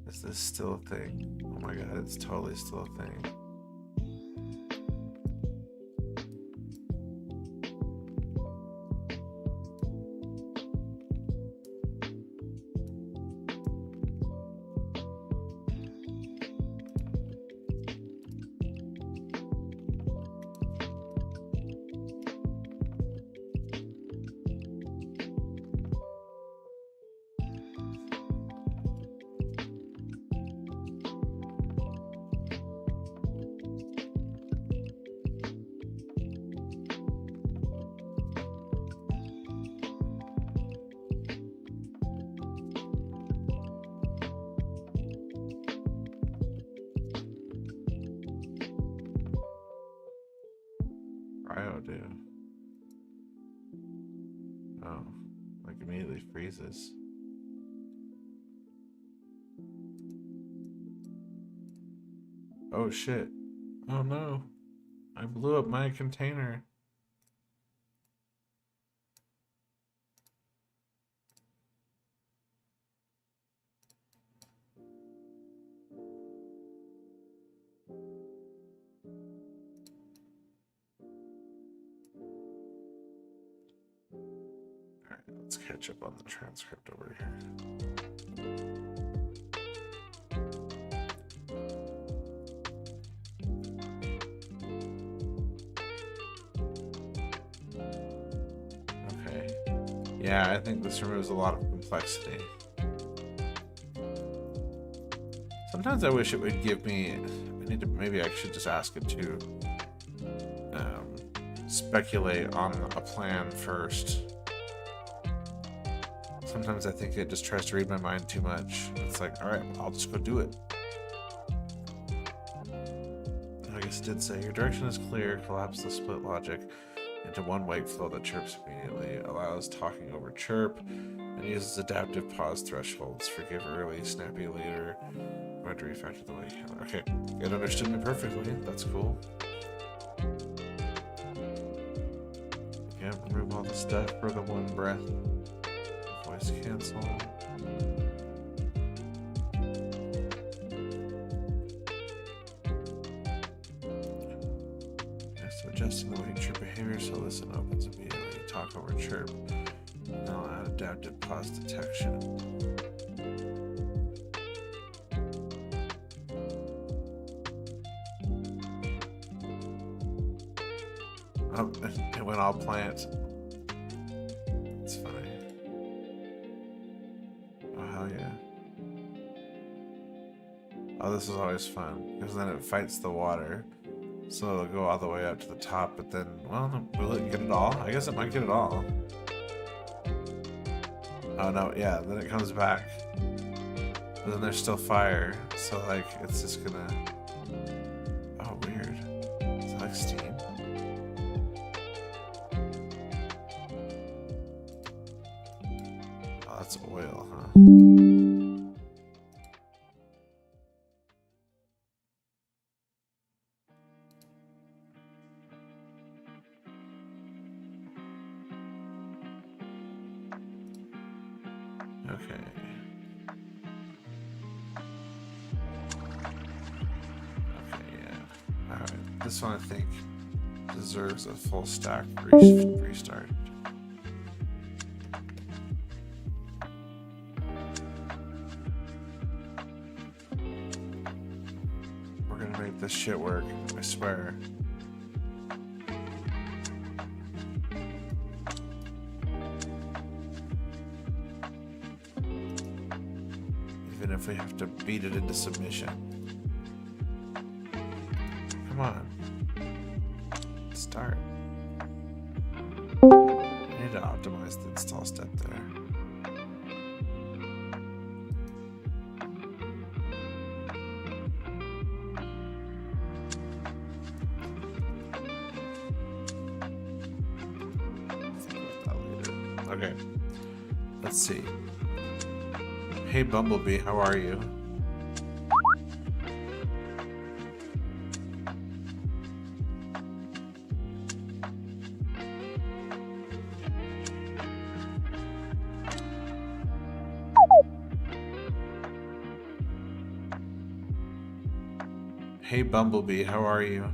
Is this still a thing? Oh my god, it's totally still a thing. Do. Oh, like immediately freezes. Oh shit. Oh no. I blew up my container. Let's catch up on the transcript over here. Okay. Yeah, I think this removes a lot of complexity. Sometimes I wish it would give me... maybe I should just ask it to speculate on a plan first. Sometimes I think it just tries to read my mind too much. It's like, alright, I'll just go do it. I guess it did say, your direction is clear, collapse the split logic into one wake flow that chirps immediately, allows talking over chirp, and uses adaptive pause thresholds, forgive early, snappy later, going to refactor the wake. Okay, it understood me perfectly, that's cool. Yeah, remove all the stuff for the one breath. Voice cancel. So adjusting the way chirp behavior so listen opens immediately. Talk over chirp. Now add adaptive pause detection. Oh, it went all plant. It's funny. Oh, hell yeah. Oh, this is always fun, because then it fights the water. So it'll go all the way up to the top, but then, well, will it get it all? I guess it might get it all. Oh no, yeah, then it comes back. But then there's still fire, so like, it's just gonna... Oh, weird. Is that like steam? This one I think deserves a full stack restart. We're gonna make this shit work, I swear. Even if we have to beat it into submission. Come on. Start. I need to optimize the install step there. Okay. Let's see. Hey Bumblebee, how are you? Hey Bumblebee, how are you?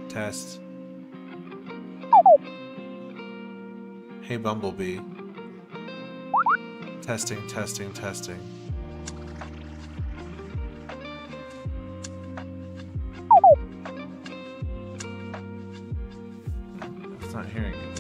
Test. Hey Bumblebee. Testing, testing, testing. It's not hearing anything.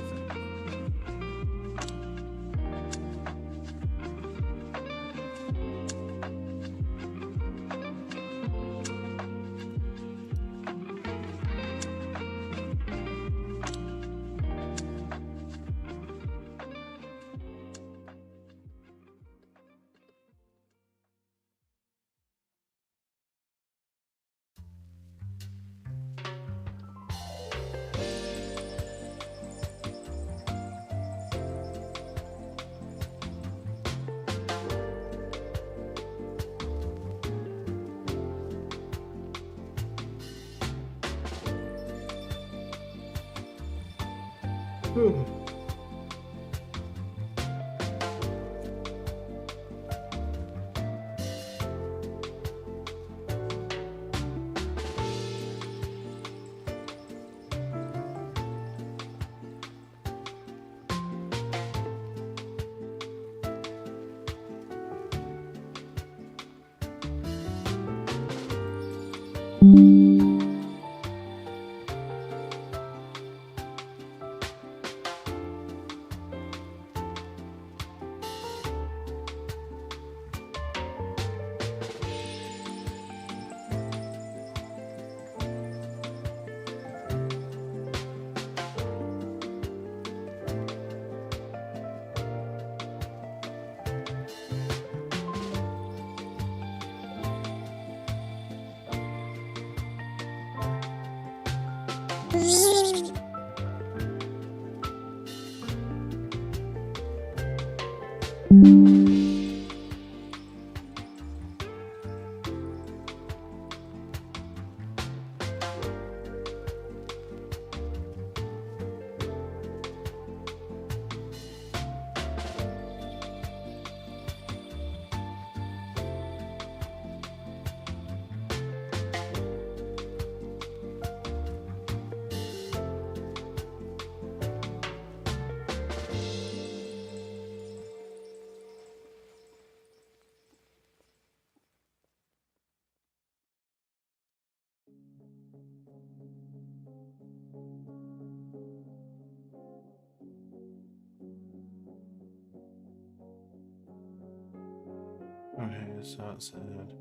Okay, so it said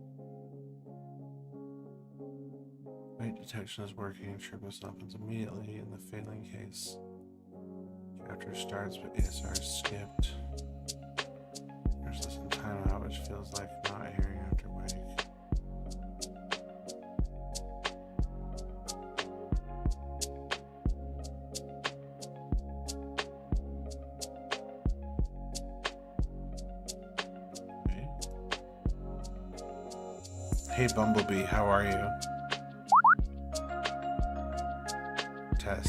weight detection is working, Tribus opens immediately in the failing case. Chapter starts but ASR is skipped. There's this in timeout which feels like not hearing after wake. Hey Bumblebee, how are you? Test.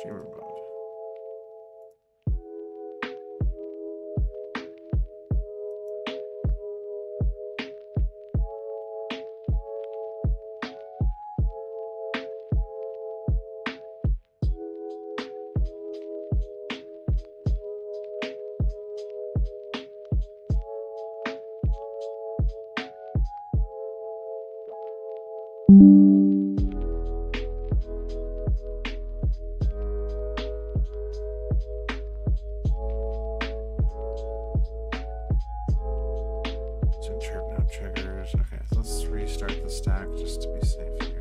Streamer mode. So chirp now triggers. Okay, let's restart the stack just to be safe here.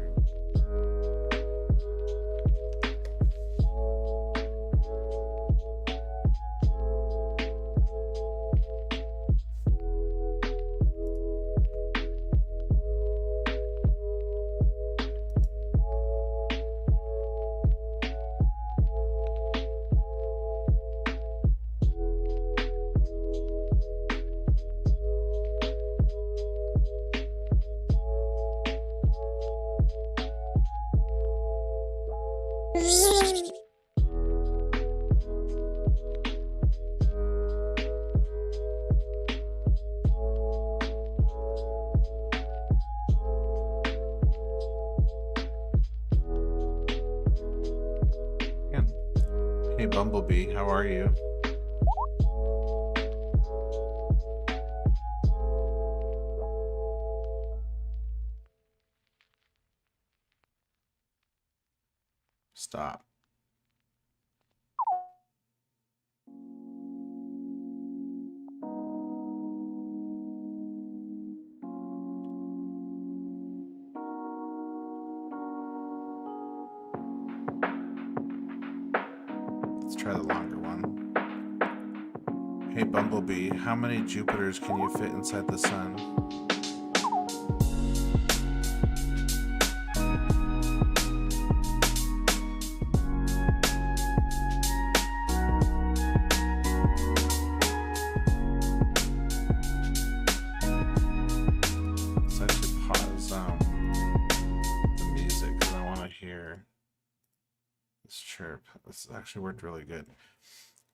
Again. Hey Bumblebee, how are you? Stop. Let's try the longer one. Hey Bumblebee, how many Jupiters can you fit inside the sun? Let's actually pause the music because I want to hear this chirp. This actually worked really good.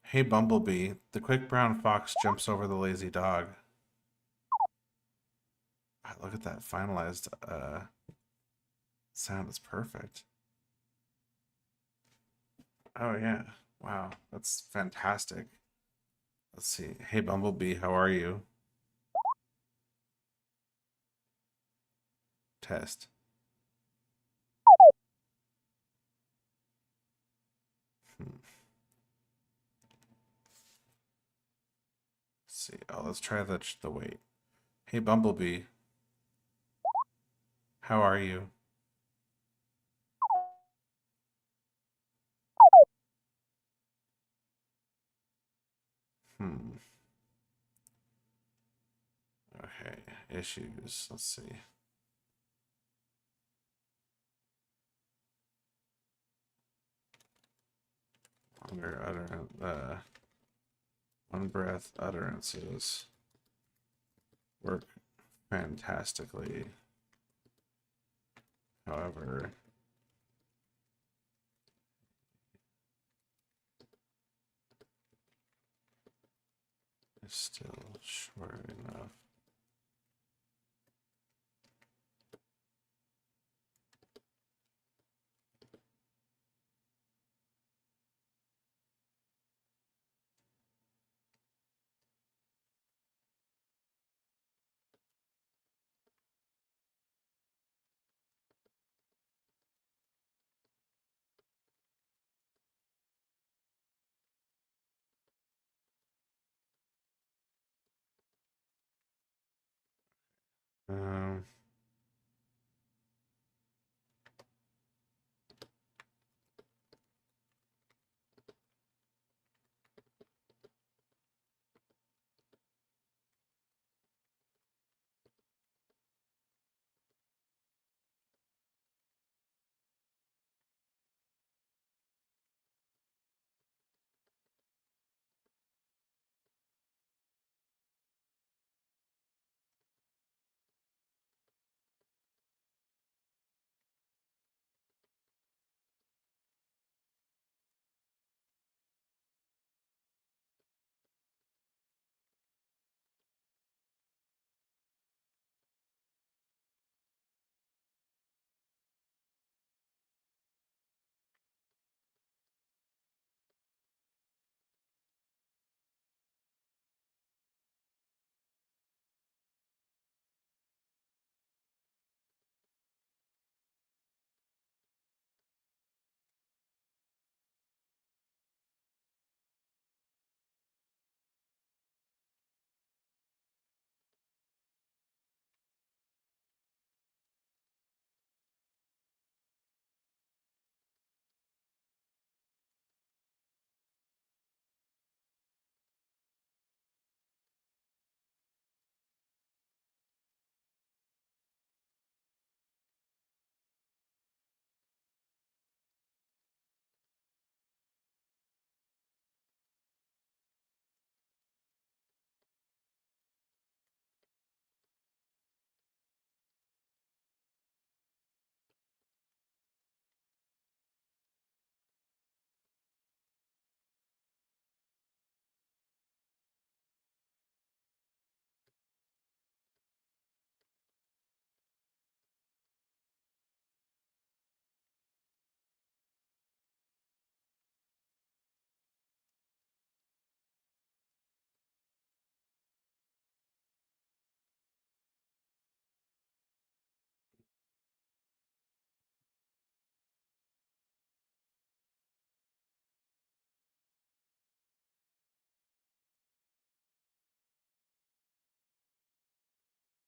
Hey Bumblebee, the quick brown fox jumps over the lazy dog. Ah, look at that finalized sound. It's perfect. Oh yeah. Wow, that's fantastic. Let's see. Hey Bumblebee, how are you? Test. Let's see. Oh, let's try the wait. Hey Bumblebee, how are you? Hmm. Okay. Issues. Let's see. Longer utterance. One breath utterances work fantastically. However, it's still short enough. Um,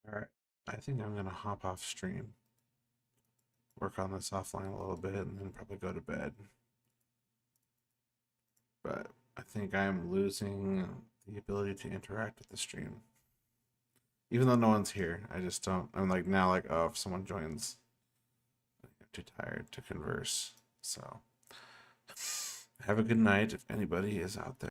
Alright, I think I'm gonna hop off stream. Work on this offline a little bit and then probably go to bed. But I think I'm losing the ability to interact with the stream. Even though no one's here, I just don't. I'm like now, like, oh, if someone joins, I'm too tired to converse. So, have a good night if anybody is out there.